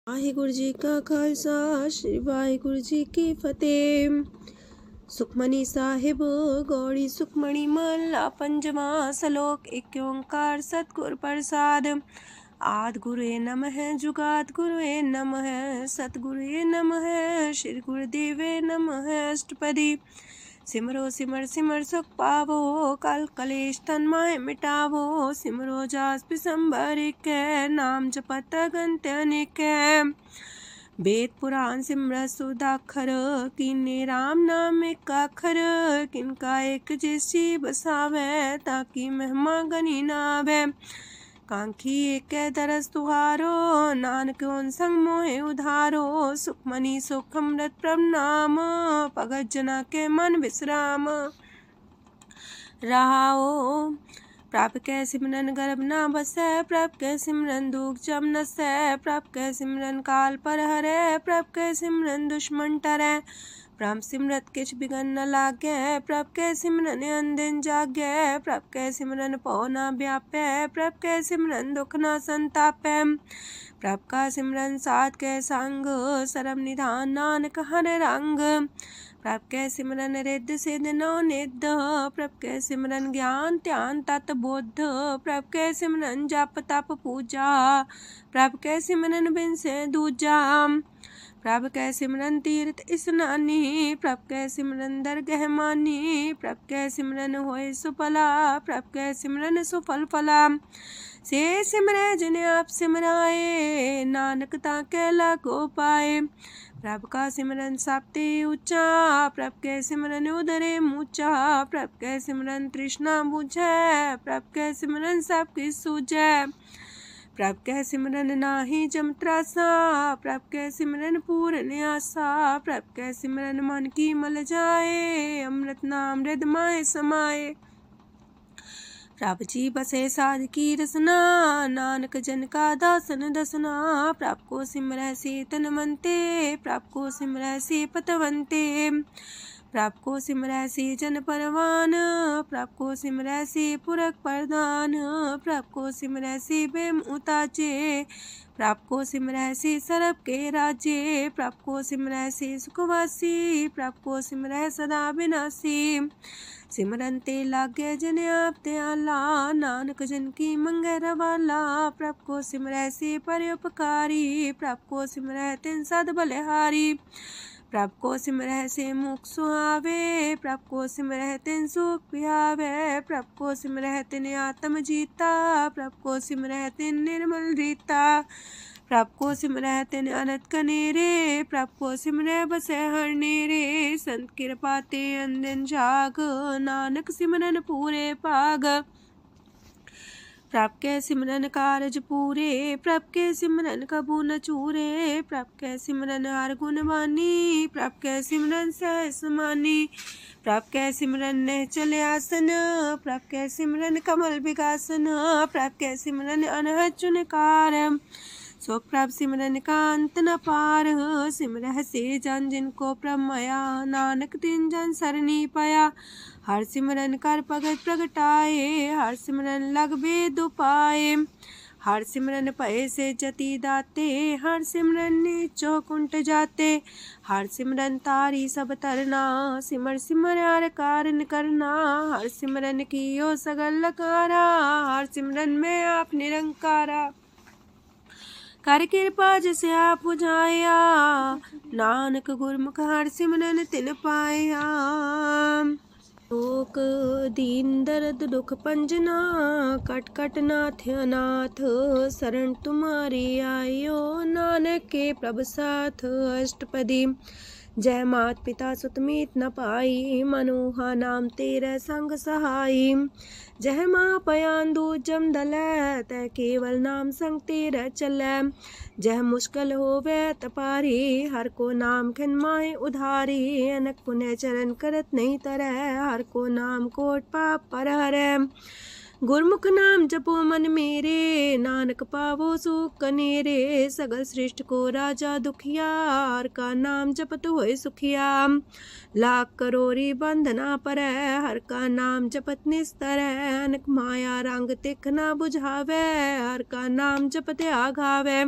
वाहिगुरु जी का खालसा श्री वाहिगुरु जी की फतेह। सुखमनी साहिब गौड़ी सुखमणि महला पंजवा सलोक। एक ओंकार सतगुर प्रसाद। आद गुरुए नमः जुगाद गुरुए नमः सतगुरुए नमः श्री गुरुदेवे नमः। अष्टपदी सिमरो सिमर सिमर सुख पावो कल कलेश तन माहे मिटावो। सिमरो जास पिसंबर के नाम जपत अगंत अनेक। वेद पुराण सिमरत सुदाखर किन्ने राम नाम एक अखर। किनका एक जैसी बसावे ताकि महिमा गनी नावे। कांखी एक दरस तुहारो नानक उन संग मोहे उधारो। सुखमनी सुख अमृत प्रभ नाम भगत जना के मन विश्राम। रहाओ प्रभ कै सिमरन गर्भ ना बसै। प्रभ कै सिमरन दुख जम नसै। प्रभ कै सिमरन काल पर हरै। प्रभ कै सिमरन दुश्मन टरै। प्रभ सिमरत किछ बिगन न लागै। प्रभ कै सिमरन अनदिन जागै। प्रभ कै सिमरन पौ ना व्यापै। प्रभ कै सिमरन दुख ना संतापै। प्रभ का सिमरन साध कै संग सरम निधान नानक हर रंग। प्रभ कै सिमरन रिद्ध सिद्ध नौ निध। प्रभ कै सिमरन ज्ञान ध्यान तत बुद्ध। प्रभ कै सिमरन जप तप पूजा। प्रभ कै सिमरन बिन से दूजा। प्रभ कै सिमरन तीर्थ स्नानी। प्रभ कै सिमरन दरगह मानी। प्रभ कै सिमरन होए सुफला। प्रभ कै सिमरन सुफल फला। से सिमरै जिन आप सिमराए नानक ताके लागो पाए। प्रभ का सिमरन सबते ऊंचा। प्रभ कै सिमरन उदरे मूचा। प्रभ कै सिमरन तृष्णा बुझै। प्रभ कै सिमरन सब किछ सूझै। प्रभ कै सिमरन नाही जम त्रासा। प्रभ कै सिमरन पूर्ण आसा। प्रभ कै सिमरन मन की मल जाए। अमृत नाम हृदय माहे समाए। प्रभ जी बसे साध की रसना नानक जन का दासन दसना। प्रभ को सिमरै से तन मनते। प्रभ को सिमरै से पतवंते। प्रभ को सिमरै से जन परवान। प्रभ को सिमरै से पुरख प्रधान। प्रभ को सिमरै से बेम उताचे। प्रभ को सिमरै से सरब के राजे। प्रभ को सिमरै से सुखवासी। प्रभ को सिमरै सदा विनाशी। सिमरन ते लागे जन आप दयाला नानक जन की मंगै रवाला। प्रभ को सिमरै से परोपकारी। प्रभ को सिमरै तिन सद बलिहारी। प्रभ को सिमरै से मुख सुहावे। प्रभ को सिमरै तिन सुख पिहावे। प्रभ को सिमरै तिन आत्म जीता। प्रभ को सिमरै तिन निर्मल रीता। प्रभ को सिमरै तिन अनंत कनेरे। प्रभ को सिमरै बसै हर नेरे। संत कृपा ते अंदिन जाग नानक सिमरन पूरे पाग। प्रभ कै सिमरन कारज पूरे। प्रभ कै सिमरन कबू न चूरे। प्रभ कै सिमरन हर गुण बानी। प्रभ कै सिमरन सहस समानी। प्रभ कै सिमरन निश्चल आसन। प्रभ कै सिमरन कमल विगासन। प्रभ कै सिमरन अनहद चुनकार। सो प्रभ सिमरन का अंत न पार। सिमरह से जन जिनको प्रभ माया नानक तिन जन सरनी पाया। हर सिमरन कर भगत प्रगटाए। हर सिमरन लग वेद उपाय। हर सिमरन भय से जति दाते। हर सिमरन नीचो कुंट जाते। हर सिमरन तारी सब तरना। सिमर सिमर हर कारण करना। हर सिमरन कियो सगल लकारा। हर सिमरन में आप निरंकारा। कर कृपा जिसे आप बुझाया नानक गुरमुख हर सिमरन तिन पाया। लोक दीन दर्द दुख पंजना कट कट नाथ अनाथ। शरण तुम्हारी आयो नानक के प्रभ साथ। अष्टपदी जय मात पिता सुत मीत न पाई। मनोहा नाम तेरे संग सहाई। जय माँ पयान दूज जम दलै तै केवल नाम संग तेरे चलै। जह मुश्किल होवे तपारी हर को नाम खिन माहे उधारी। अनक पुण्य चरण करत नहीं तरह हर को नाम कोट पाप पर हरै। गुरमुख नाम जपो मन मेरे नानक पावो सुख कनेरे। सगल सृष्ट को राजा दुखिया हर का नाम जपत होए सुखिया। लाख करोरी बंधना परै हर का नाम जपत निस्तर। अनक माया रंग तिख ना बुझावे हर का नाम जपत आघावे।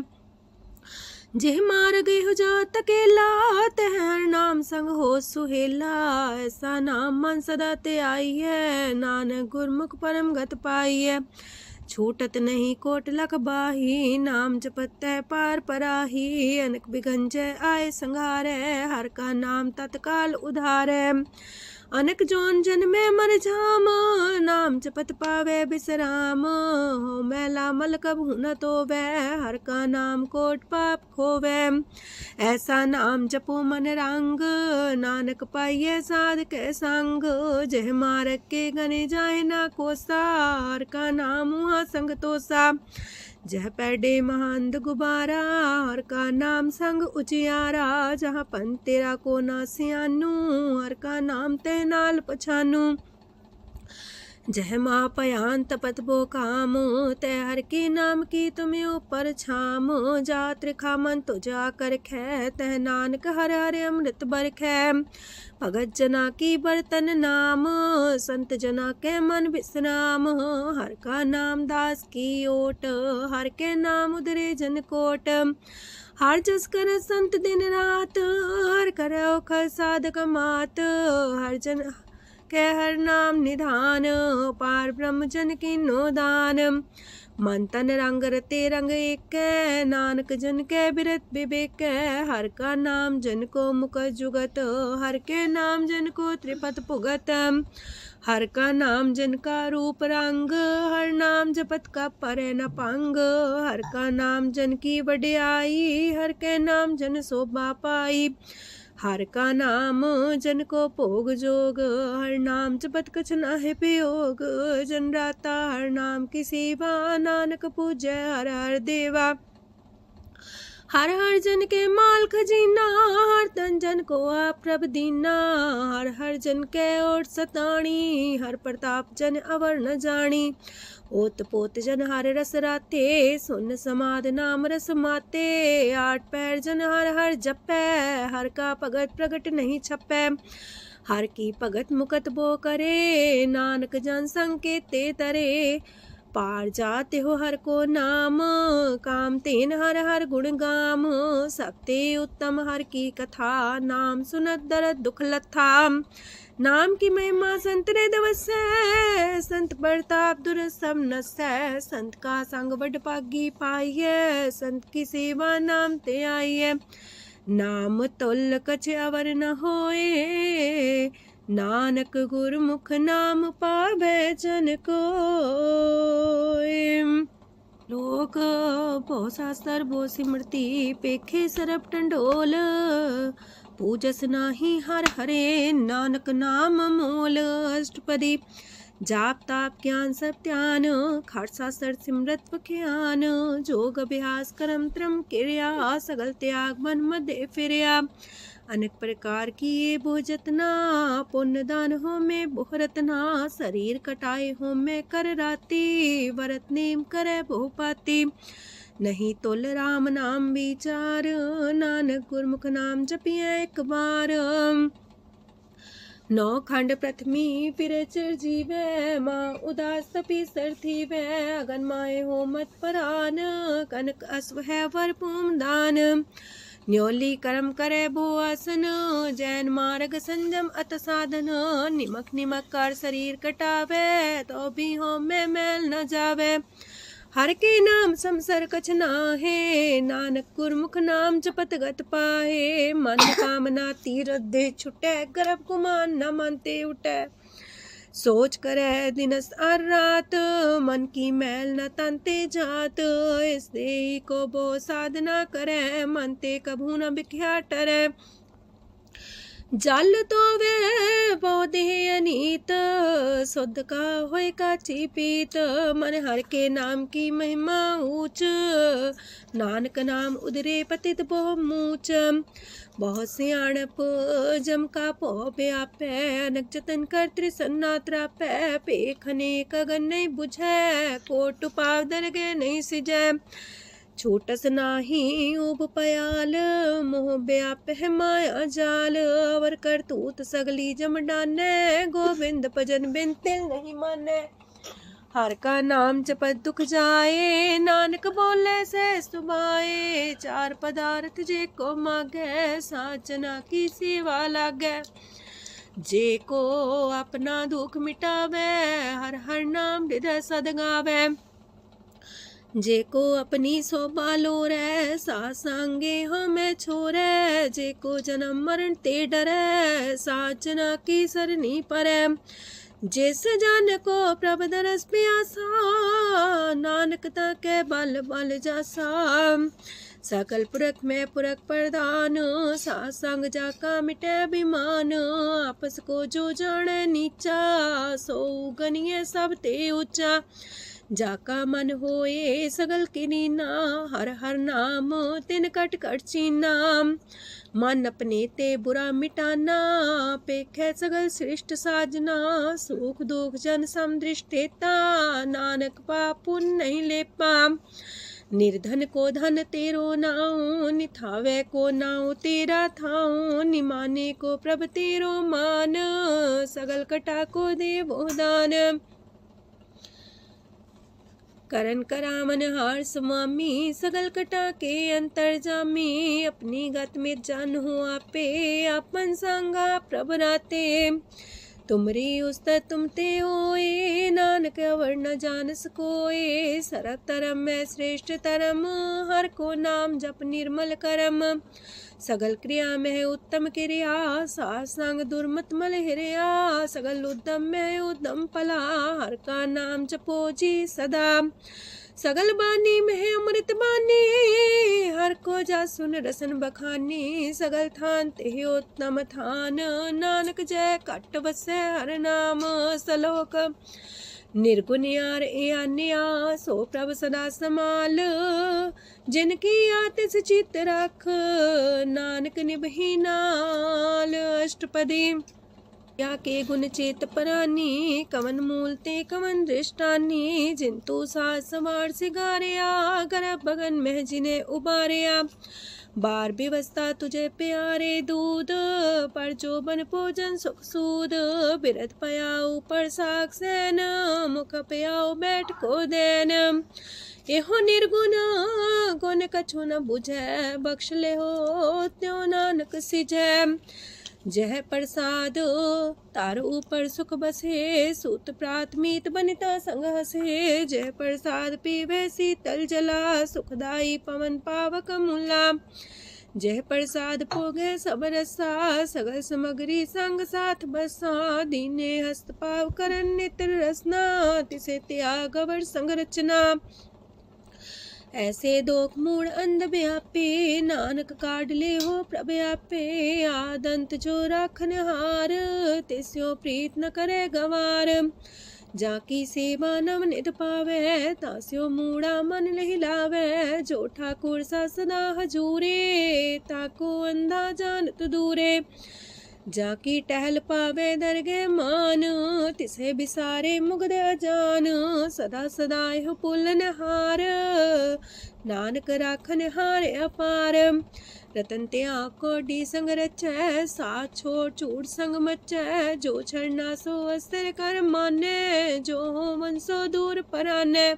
जेह मार गए हो जात अकेला, तह हर नाम संग हो सुहेला। ऐसा नाम मन सदा ते आई है, नानक गुरमुख परम गत पाई है। छूटत नहीं कोट लख बाही, नाम जपत है पार पराही। अनक बिगंजय आए संघारे, हर का नाम तत्काल उधारे। अनक जोन जन्मे मर जाम, नाम जपत पावे बिसराम। हो मैला मल कब न तोवे, हर का नाम कोट पाप खोवे। ऐसा नाम जपो मन रंग, नानक पाइये साध के संग। जह मारक के गने जाए ना कोसा, हर का नाम हुआ संग तोसा। जह पैडे महांद गुबारा, हर का नाम संग उजियारा। जहाँ पन तेरा को ना सियानू, हर का नाम ते नाल पछानू। जह माँ पयान तपत बो काम, तय हर के नाम की तुम्हें ऊपर छाम। जा त्रिखा मन तो जा कर खे, तह नानक हर हर अमृत बरखै। भगत जना की बर्तन नाम, संत जना के मन विश्राम। हर का नाम दास की ओट, हर के नाम उधरे जन कोट। हर जस कर संत दिन रात, हर करो खर साधक मात। हर जन के हर नाम निधान, पार ब्रह्म जन की नो दान। मन तन रंग रते रंग एक, नानक जन के बिरत विवेक। हर का नाम जन को मुख जुगत, हर के नाम जन को त्रिपत पुगत। हर का नाम जन का रूप रंग, हर नाम जपत का परे न पंग। हर का नाम जन की वड्याई, हर के नाम जन शोभा पाई। हर का नाम जन को भोग जोग, हर नाम जपत कछ नाहि वियोग। जन राता हर नाम की सेवा, नानक पूजै हर हर देवा। हर हर जन के माल खजीना, हर तन जन को आप प्रभ दीना। हर हर जन के ओट सताणी, हर प्रताप जन अवर न जानी। ओत पोत जन हर रस राते, सुन समाद नाम रस माते। आठ पैर जन हर हर जपै, हर का भगत प्रगट नहीं छपै। हर की भगत मुकत बो करे, नानक जन संकेते तरे। पार जाते हो हर को नाम, काम तेन हर हर गुण गाम। सबते उत्तम हर की कथा, नाम सुनत दरद दुख लथा। नाम की महिमा संत रे दवसै, संत प्रताप दुर सब नसै। संत का संग वड पागी पाइयै, संत की सेवा नाम ते आइयै। नाम तुल कछ अवर न होए, नानक गुरमुख नाम पावै जन कोय। लोक भो शास्त्र भो सिमरती, पेखे सरब टंडोल। पूजस नाही हर हरे, नानक नाम मोल। अष्टपदी जाप ताप ज्ञान सब ध्यान, खालसा सर सिमरत बख्यान। जोग अभ्यास करम त्रम क्रिया, सगल त्याग मन मध्य फिरया। अनेक प्रकार की ये बहु जतना, पुण्य दान हो में बहु रतना। शरीर कटाए हो में कर राती, वरत नेम करे बहु पाती। नहीं तुल राम नाम विचार, नानक गुरमुख नाम जपिए एक बार। नौ खंड प्रथमी फिर चिर जीवै, माँ उदास तपी सर थीवै। अगन माए हो मत परान, कनक अश्व है वर पूम दान। न्योली कर्म करे भो आसन, जैन मार्ग संजम अत साधन। निमक निमक कर शरीर कटावे, तो भी हो में मैल न जावे। हर के नाम समसर कछ नाहे, नानक गुरमुख नाम जपत गत पाहे। मन कामना तीरथ दे छुटै, गर्भ गुमान न मानते उठै। सोच करे दिनस और रात, मन की मैल न तनते जात। इस देही को बो साधना करे, मनते कभू न बिख्या टरै। जल तो वे पौधे अनीत, शुद्ध का होए काची पीत। मन हर के नाम की महिमा ऊंच, नानक नाम उदरे पतित बहु मूच। बहुत सियाणप जम का पो व्यापै, अनक जतन कर त्रिसन्ना त्रापै। पेखने कगन नहीं बुझै, कोट पाव दरगे नहीं सिजै। छोटस नाही उब पयाल, मोह व्याप है माया जाल। अवर करतूत सगली जम डानै, गोविंद भजन बिन तिल नहीं मानै। हर का नाम जपत दुख जाए, नानक बोले से सुभाए। चार पदार्थ जे को मागे, साजना की सेवा लागे। जे को अपना दुख मिटावे, हर हर नाम हृदय सद गावे। जे को अपनी शोभा लोरे, सासंगे हमें छोरे। जे को जन्म मरण ते डरे, साजना की सरनी परे। जिस जन को प्रभ दरस प्यासा, नानक ताके बल बल जासा। सकल पुरख में पुरख प्रधान, सासंग जाका मिटे अभिमान। आपस को जो जाने नीचा, सो गनिए सब ते ऊंचा। जाका मन होए सगल किनीना, हर हर नाम तिन कट कट चीना। मन अपने ते बुरा मिटाना, पेखे सगल श्रेष्ठ साजना। सुख दुख जन समदृष्टेता, नानक पाप पुण्य नहीं लेपा। निर्धन को धन तेरो नाऊ, निथावे को नाऊ तेरा थाऊ। निमाने को प्रभ तेरो मान, सगल कटा को देवो दान। करन करामन हार स्वामी, सगल कटा के अंतर जामी। अपनी गत में जन हो आपे, अपन संगा प्रभ राते। तुमरी उस्ता तुम ते होए, नानक अवर न जान सकोए। सरब तरम में श्रेष्ठ तरम, हर को नाम जप निर्मल करम। सगल क्रिया में उत्तम क्रिया, सासंग दुर्मत मल हिरिया। सगल उद्यम में उद्यम फला, हर का नाम जपो जी सदा। सगल बानी में अमृत बानी, हर को जा सुन रसन बखानी। सगल थान ते उत्तम थान, नानक जय कट बसे हर नाम सलोक। निर्गुण यार आन्या, सो प्रभ सदा समाल। जिनकी आतिस चित रख, नानक निभही नाल। अष्टपदी या के गुण चेत परानी, कवन मूल ते कवन दृष्टानी। जिंतु सास सवार सिगारिया, गर्भ बगन में जिन्हें उबारिया। बार व्यवस्था तुझे प्यारे दूध, पर जो बन भोजन सुख सूद। बिरत पयाऊ पर साग सैन, मुख पयाऊ बैठ को देन। एहो निर्गुण गुण कछु न बुझे, बख्श ले हो त्यो नानक सिझे। जह प्रसाद तार ऊपर सुख बसे, सूत प्रात मीत बनिता संग हसे। जह प्रसाद पीवे शीतल जला, सुखदाई पवन पावक मूला। जह प्रसाद भोगे सब रसा, सगल समग्री संग साथ बसा। दीने हस्त पाव करन नित्र रसना, तिसे त्याग अवर संग रचना। ऐसे दोख मूड अंध व्यापे, नानक काढ़ ले हो प्रभ आपे। आदंत जो राखन हार, तिस्यो प्रीत न करे गवार। जाकी सेवा नव निध पावे, तास्यो मूड़ा मन लहिलावे। जो ठाकुर सा सदा हजूरे, ताको अंधा जानत दूरे। जाकी टहल पावे दरगे मान, तिसे बिसारे मुग्ध अजान। सदा सदा यह पुलन हार, नानक राखन हारे अपार। रतन त्याग कोडी संग रचै, साथ छोड़ चूड़ संग मचै। जो छड़ना सो अस्थिर कर माने, जो हो मन सो दूर पराने।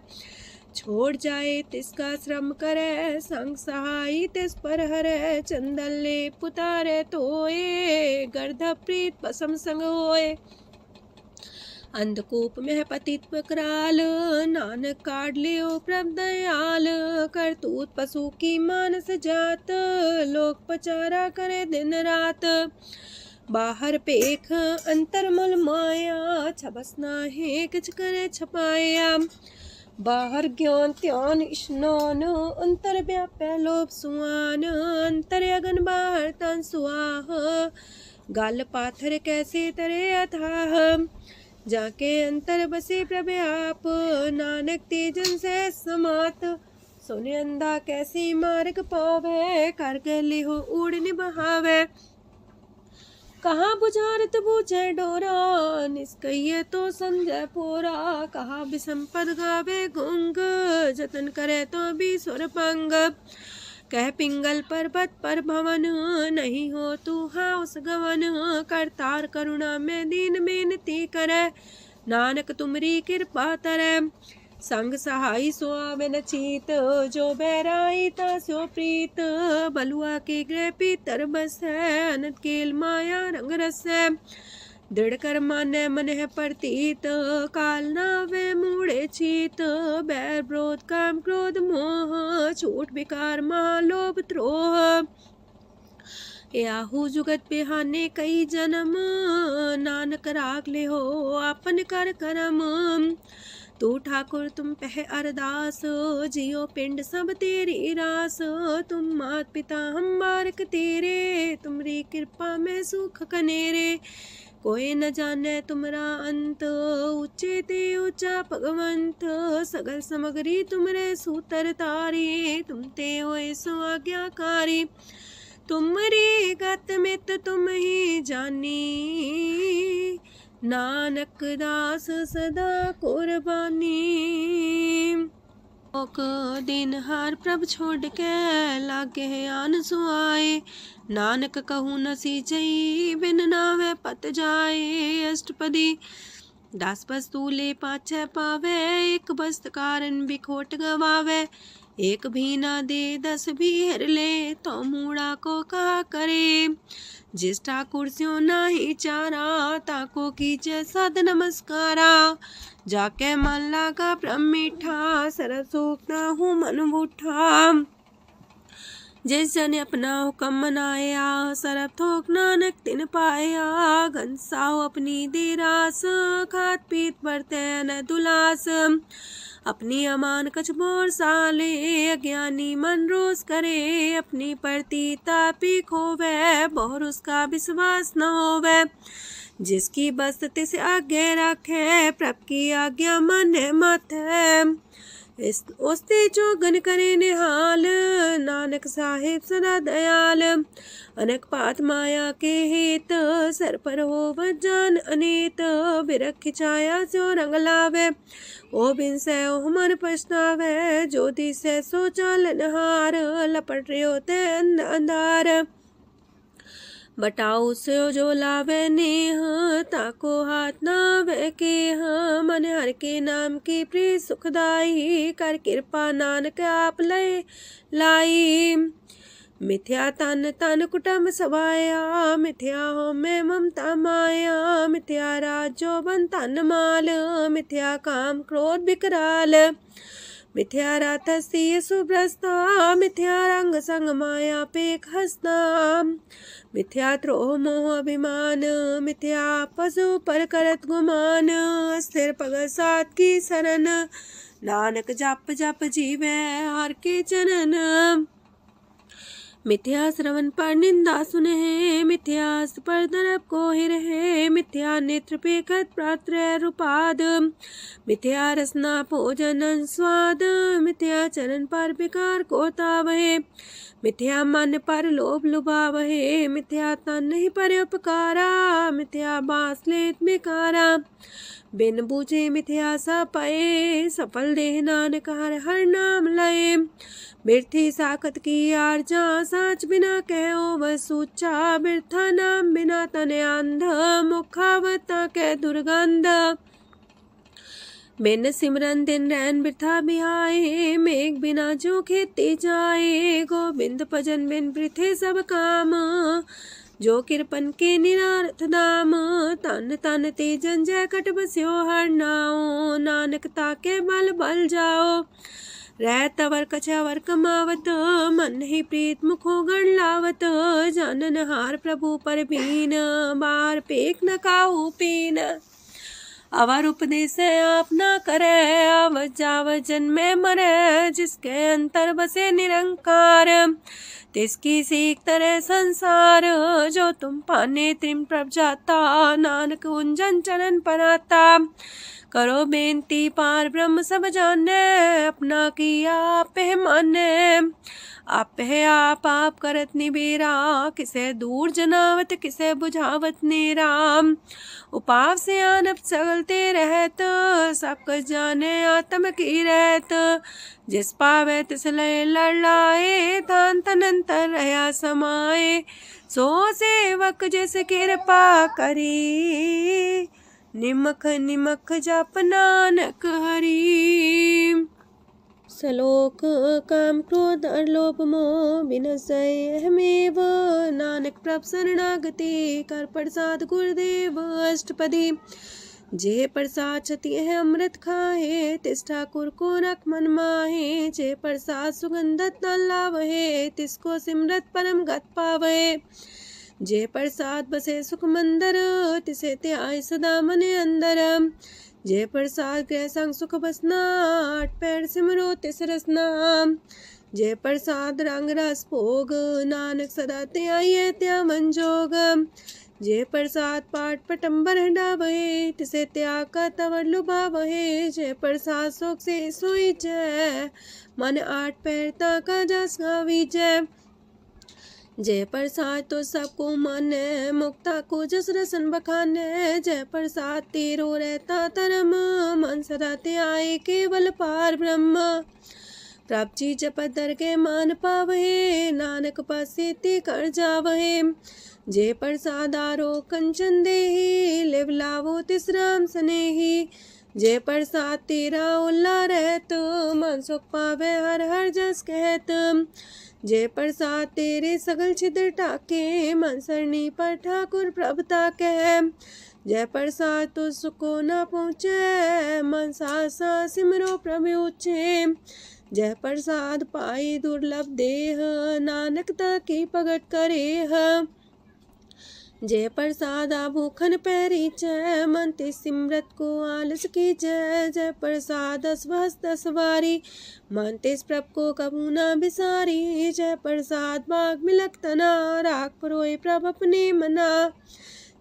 छोड़ जाए तिसका श्रम करे, संग सहाई तिस पर हरे। चंदन ले पुतारे तोए, गर्ध प्रीत पसम संग होए। अंधकूप में पतित कराल, नानक काढ़ लियो प्रभ दयाल। करतूत पशु की मानस जात, लोक पचारा करे दिन रात। बाहर पेख अंतर मुल माया, छबस नाहे किछ करे छपाया। बाहर ज्ञान त्यान स्नान, अंतर व्यापै लोभ सुआन। अंतर अगन बाहर तन सुआह, गल पाथर कैसे तरे अथाह। जाके अंतर बसे प्रभ आप, नानक तेजन से समात। सोने अंधा कैसी मार्ग पावे, कर गले हो उड़ निबहावे। कहाँ बुझारत बूझे डोरा, निष्कइये तो संजय पोरा। कहाँ विसंपद गावे गुंग, जतन करे तो भी सुर पंग। कह पिंगल पर्वत पर भवन, नहीं हो तू हाउस गवन। करतार करुणा में दीन बेनती करे, नानक तुमरी कृपा तरै। संग सहाई सो आवे न चीत, जो बैराई तास्यो प्रीत। बलुआ के गृह पीतर बस है, अनंत केल माया रंग रस है। दृढ़ कर माने मन है प्रतीत, काल नावे मूढ़े चीत। बैर विरोध काम क्रोध मोह, छूट विकार महालोभ द्रोह। याहू जुगत बिहाने कई जन्म, नानक राख ले हो आपन कर करम। तू ठाकुर तुम पह अरदास, जियो पिंड सब तेरी रास। तुम मात पिता हम बारक तेरे, तुमरी कृपा में सुख कनेरे। कोई न जाने तुमरा अंत, ऊंचे ते ऊंचा भगवंत। सगल समगरी तुमरे सूतर तारी, तुम ते होए सो आज्ञाकारी। तुमरी गत मित तुम ही जानी, नानक दास सदा कुर्बानी। ओक दिन हार प्रभ छोड़ के, लागे आन सुआए। नानक कहूँ न सीचई, बिन नावे पत जाए। अष्टपदी दास बस्तु ले पाछे पावे, एक बस्त कारण बिखोट गवावे। एक भी ना दे दस भी हर ले, तो मूड़ा को कहा करे। जिस ठाकुर स्यो नाही चारा, ताको कीजे सद नमस्कारा। जाके मन लागा ब्रह्म मीठा, सरल सूखना हूँ मन बूठा। जिस जन अपना हुक्म मनाया, सरब थोक नानक तिन पाया। घनसाओ अपनी दे रास, खात पीत बरते न दुलास। अपनी अमान कछ मोर साले, अज्ञानी मन रोस करे। अपनी परती तापी खोवे, बहुर उसका विश्वास न होवे। जिसकी बस तिस आगे रखे, प्रभ की आज्ञा माने माथे। ओस्ते जोगन करे निहाल, नानक साहिब सदा दयाल। अनक पात माया के हेत, सर पर हो जान अनेत। बिरख छाया सो रंग लावे, ओ बिन से ओह मन पछतावे। जो दिसे सो चालन हार, लपट रहे होते अंधार। बटाऊ से जो लावे नेह, ताको हाथ नावे के। मन हर के नाम की प्रिय सुखदाई, कर कृपा नानक आप लय लाई। मिथ्या तन तन कुटुम्ब सवाया, मिथ्या हो में ममता माया। मिथ्या राजो बन तन माल, मिथ्या काम क्रोध विकराल। मिथ्या रातसी सुभ्रस्ता, मिथ्या रंग संग माया पेख हस्ता। मिथ्या द्रोह मोह अभिमान, मिथ्या पशु पर करत गुमान। स्थिर पग सात की शरण, नानक जप जप जीवे हर के चरण। मिथ्या श्रवण पर निंदा सुने, मिथ्या पर दरब को रहे। मिथ्या नेत्र पेखत प्रात्र रूपाद, मिथ्या रसना भोजन स्वाद। मिथ्या चरण पर विकार को तावहे, मिथ्या मन पर लोभ लुभावहे। मिथ्या तन ही पर उपकारा, मिथ्या बास लेत बेकारा। बिन बूझे मिथ्या सा पाए, सफल देह नानक हर हर नाम लय। बिरथी साखत की आरजा, साच बिना कहो वह सूचा। बिरथा नाम बिना तने अंध, मुखावता के दुर्गंध। बिन सिमरन दिन रैन बिरथा बिहाए, मेघ बिना जो खेती जाए। गोविंद भजन बिन बिरथे सब काम, जो किरपन के निरारथ दाम। तन तन ते जंजय कट बस्यो हर नाओ, नानक ताके बल बल जाओ। रह तवर कछवर कमावत, मन ही प्रीत मुखो गण लावत। जानन हार प्रभु पर बीन, बार पेख न काहू पीन। अवर उपदेश आप न करे, आवत जावत जन्मे मरे। जिसके अंतर बसे निरंकार, तिसकी सीख तरह संसार। जो तुम पाने त्रिम प्रभ जाता, नानक उंजन चरण पर आता। करो बेनती पार ब्रह्म सब जाने, अपना किया आप माने। आप है आप करत निबेरा, किसे दूर जनावत किसे बुझावत नेरा। उपाव से आनप चलते रहत, सब कुछ जाने आत्म की रहत। जिस पावे तिस लय लड़ लाए, थान तनंतर रहा समाए। सो सेवक जिस कृपा करी, निमख निमख जप नानक हरि। सलोक काम क्रोध और लोभ मोह विनश्य अहमेव, नानक प्रभ शरणागति कर प्रसाद गुरुदेव अष्टपदी। जे प्रसाद छति है अमृत खाहे, तिस ठाकुर को रख मन माहे। जे प्रसाद सुगंधत न लावहे, तिसको सिमरत परम गत पावे। जे प्रसाद बसे सुख मंदर, तिसे त्याय सदा मने अंदर। जे प्रसाद गृह संग सुख बसना, आठ पैर सिमरो तिस रसना। जे प्रसाद रंग रस भोग, नानक सदा त्याये त्या मन जोग। जे प्रसाद पाठ पटम्बर डावहे, तिसे त्याग का तवर लुभावहे। जे प्रसाद शोक से सोई जय, मन आठ पैर ताका जस गावी जय। जय प्रसाद तो सबको माने, मुक्ता को जस रसन बखाने। जय प्रसाद तेरो रहता धर्म, मन सदा त्याए केवल पार ब्रह्म। प्रभ जी जपत दर के मान पावहे, नानक पासे ते कर जावहे। जय प्रसाद आरो कंचन देहि, लिव लावो तिस राम स्नेही। जय प्रसाद तेरा उल्ला रहत, मन सुख पावे हर हर जस कहत। जय प्रसाद तेरे सगल छिद्र टाके, मन सरनी पर ठाकुर प्रभुता कह। जय प्रसाद तो सुको न पहुँचे, मन सा सिमरो प्रभु ऊँचे। जय प्रसाद पाई दुर्लभ देह, नानक ताकी प्रगट करे। जय प्रसाद आभूखन पैरी जय, मन ते सिमरत को आलस की जय। जय प्रसाद अस्वस्थ सवारी, मन तेस प्रभ को कबू न बिसारी। जय प्रसाद बाग मिलक तना, राख परोए प्रभ अपने मना।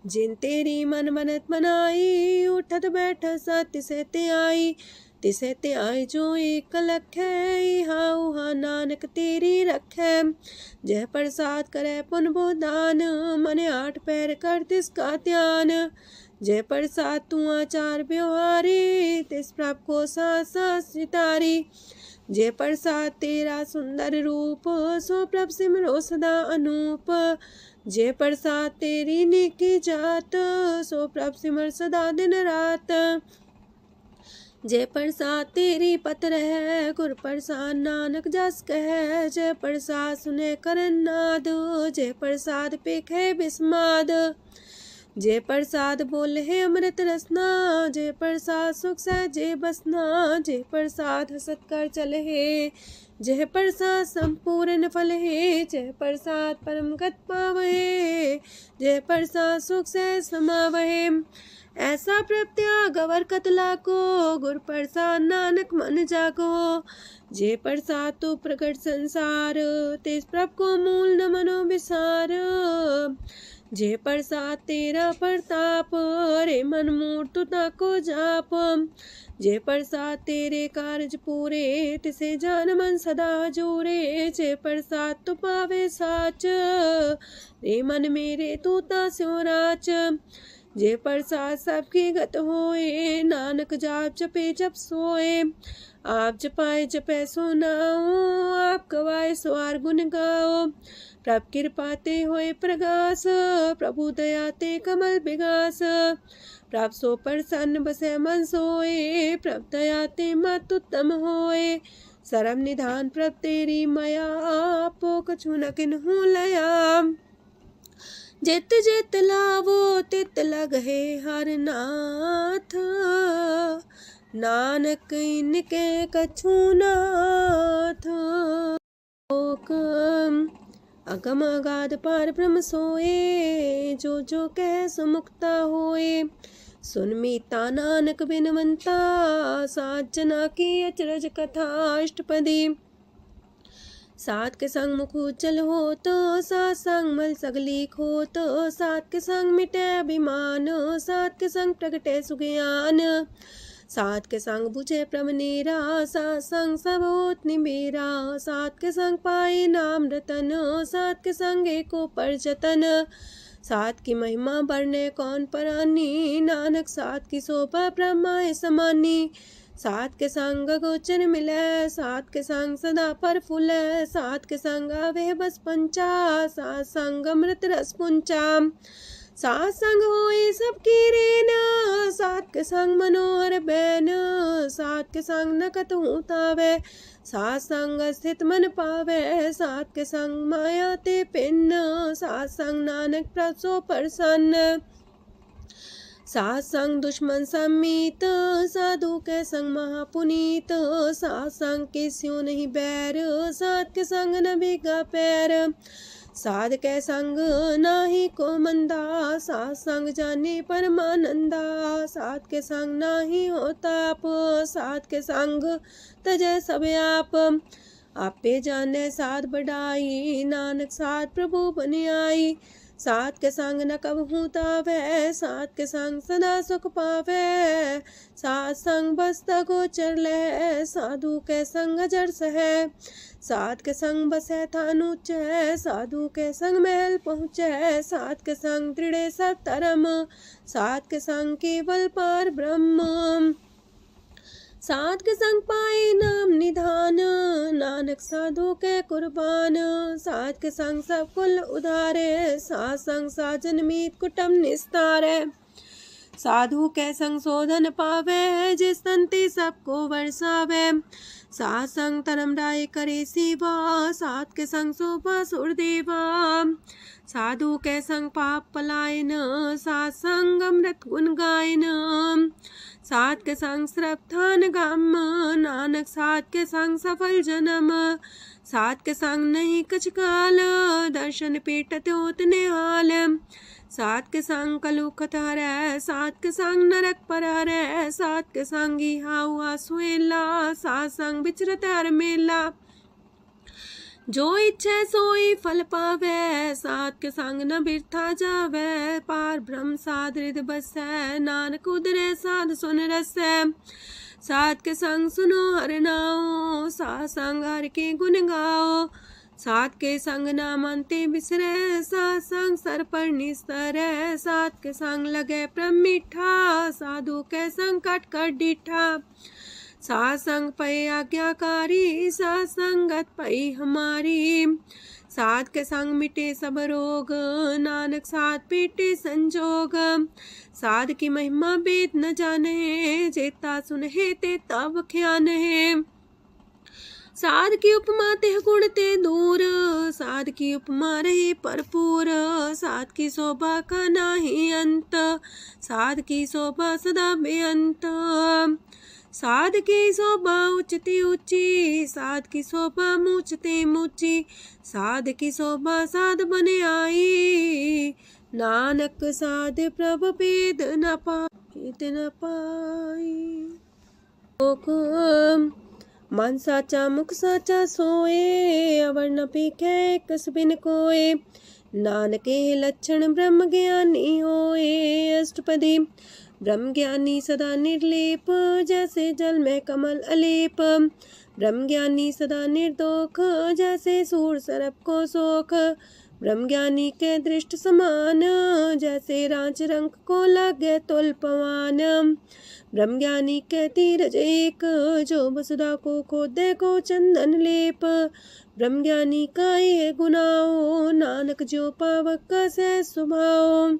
जिन तेरी मन मनत मनाई, उठत बैठत सत्य से ते आई। तिसे ते आई जो एक लख है, हाँ उहाँ नानक तेरी रखै। जय प्रसाद करे पुन बोदान, मने आठ पैर कर तिसका ध्यान। जय प्रसाद तू आचार व्यवहारी, तिस प्रभ को सास सितारी। जय प्रसाद तेरा सुंदर रूप, सो प्रभ सिमरो सदा अनूप। जय प्रसाद तेरी नेकी जात, सो प्रभ सिमर सदा दिन रात। जय प्रसाद तेरी पत्र है, गुर प्रसाद नानक जस कह। जय प्रसाद सुने करन नाद, जय प्रसाद पेखे बिस्माद। जय प्रसाद बोले है अमृत रसना, जय प्रसाद सुख सहजे बसना। जय प्रसाद हसत कर चले है, जय प्रसाद संपूर्ण फल है। जय प्रसाद परम गत पावहे, जय प्रसाद सुख सह समावहे। ऐसा प्रत्याग अवर कतला को, गुर प्रसाद नानक मन जागो। जय प्रसाद तो प्रकट संसार, तेज प्रभ को मूल न मनो विसार। जय प्रसाद तेरा प्रताप, रे मन मूर्त ताको जाप। जय प्रसाद तेरे कारज पूरे, तिसे जान मन सदा जोरे। जय प्रसाद तू पावे साच, रे मन मेरे तू तास्यो राच। जय प्रसाद सबकी गत होए, नानक जाप जपे जप सोए। आप जपाए जपे सो नाओ, आप गवाए सो आर गुण गाओ। प्रभ कृपा ते होए प्रगास, प्रभु दया ते कमल विगास। प्रभ सो प्रसन्न बसे मन सोए, प्रभ दया ते मत उत्तम होए। सरम निधान प्रभ तेरी मया, आपो कछु न किन्हु लया। जित जित लावो तित लगहे हर नाथ, नानक इनके कछु नाथ। अगम अगाध पार ब्रह्म सोए, जो जो कह सो मुक्ता होए। सुन मीता नानक बिनवंता, सात जना की अचरज कथा अष्टपदी। सात के संग मुख उज्जल हो तो, सात संग मल सगलीक हो तो। सात के संग मिटे अभिमान, सात के संग प्रगटे सुज्ञान। सात के संग बुझे प्रमनेरा, सात संग सब होत निमेरा। सात के संग पाए नाम रतन, सात के संग एको पर जतन। सात की महिमा बढ़ने कौन परानी, नानक सात की शोभा ब्रह्मा समानी। सात के संग गोचर मिले, सात के संग सदा पर फूले। सात के संग आवे बस पंचा, सात संग अमृत रस पुंचा। सात संग होए सबकी रेन, सात के संग मनोहर बैन, सात के संग न कतहु तावै, सात संग स्थित मन पावै, सात के संग माया ते पिन्न, सात संग नानक प्रसो प्रसन्न। सात संग दुश्मन समीत, साधु के संग महापुनीत, सात संग किस्यों नहीं बैर, सात के संग न भीगा पैर, साध के संग नाही को मंदा, सात संग जाने परमानंदा, सात के संग नाही हो ताप, सात के संग तजै सब आप, आपे जाने साध बढ़ाई, नानक साध प्रभु बन आई, सात के संग न कबहू तावै, सात के संग सदा सुख पावै, सात संग बसता गोचर लहै, साधु के संग अजर सहै, सात के संग बसै थान ऊंचै, साधु के संग महल पहुँचै, सात के संग दृढ़ सब धर्म, सात के संग केवल पार ब्रह्म, सात के संग पाए नाम निधान, नानक साधु के कुर्बान, सात के संग सब कुल उधारे, सात संग साजन मीत कुटुम निस्तारे, साधु के संग शोधन पावे, जिस संति सबको वर्षावे, सात संग धर्म राय करे सेवा, सात के संग शोभा सुरदेवा, साधु के संग पाप पलायन, सात संग अमृत गुण गायन, सात के संग श्रद्धान गम, नानक सात के संग सफल जन्म, सात के संग नहीं कछ काल, दर्शन पीटत होत निहाल, सात के संग कलुखत हरै, सात के संग नरक पर हरै, सात के संग इहा हुआ सुहेला, सात संग विचरत हर मेला, जो इच्छा सोई फल पावै, सात के संग न बिरथा जावै, पार ब्रह्म साध हृदय बसै, नानक उदरै साध सुन रसै, सात के संग सुनो हर नाओ, सात संग हर के गुण गाओ, सात के संग ना मानते बिसरै, सात संग सर पर निस्तरै, सात के संग लगे प्रेम मीठा, साधु के संग कट कर डीठा, सात संग पै आज्ञाकारी, सात संगत पै हमारी, सात के संग मिटे सब रोग, नानक सात पीटे संजोग, साध की महिमा वेद न जाने, जेता सुनहे ते तब ख्यान है, साध की उपमा ते गुण ते दूर, साध की उपमा रही भरपूर, साध की शोभा का नाही अंत, साध की शोभा सदा बेअंत, साध की शोभा उच्चती ऊंची, साध की शोभा मूचते मूची, साध की शोभा साध बने आई, नानक साध प्रभ भेद न पाई, मन साचा मुख साचा सोए, अवर न पीखे कस बिन कोए, नानके लक्षण ब्रह्म ज्ञानी होए, अष्टपदी ब्रह्म ज्ञानी सदा निर्लेप, जैसे जल में कमल अलेप, ब्रह्म ज्ञानी सदा निर्दोख, जैसे सूर सर्प को सोख, ब्रह्म ज्ञानी के दृष्ट समान, जैसे रांच रंग को लगे तुल पवान, ब्रह्म ज्ञानी के तीरज एक, जो वसुधा को खोदे को चंदन लेप, ब्रह्म ज्ञानी का ये गुनाओ, नानक जो पावक का सह स्वभाव,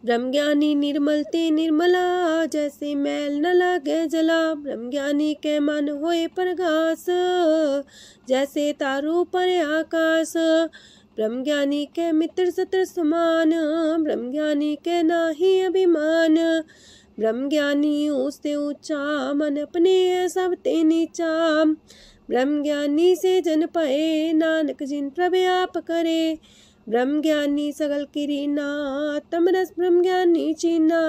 ब्रह्म ज्ञानी निर्मल ते निर्मला, जैसे मैल न लागे जला, ब्रह्म ज्ञानी के मन होए प्रगास, जैसे तारू पर आकाश, ब्रह्म ज्ञानी के मित्र सत्र समान, ब्रह्म ज्ञानी के नाही अभिमान, ब्रह्म ज्ञानी ऊंचते ऊंचा, मन अपने सब ते नीचा, ब्रह्म ज्ञानी से जन पाए, नानक जिन प्रव्याप करे, ब्रह्म ज्ञानी सगल किरीना, तमरस ब्रह्म ज्ञानी चीना,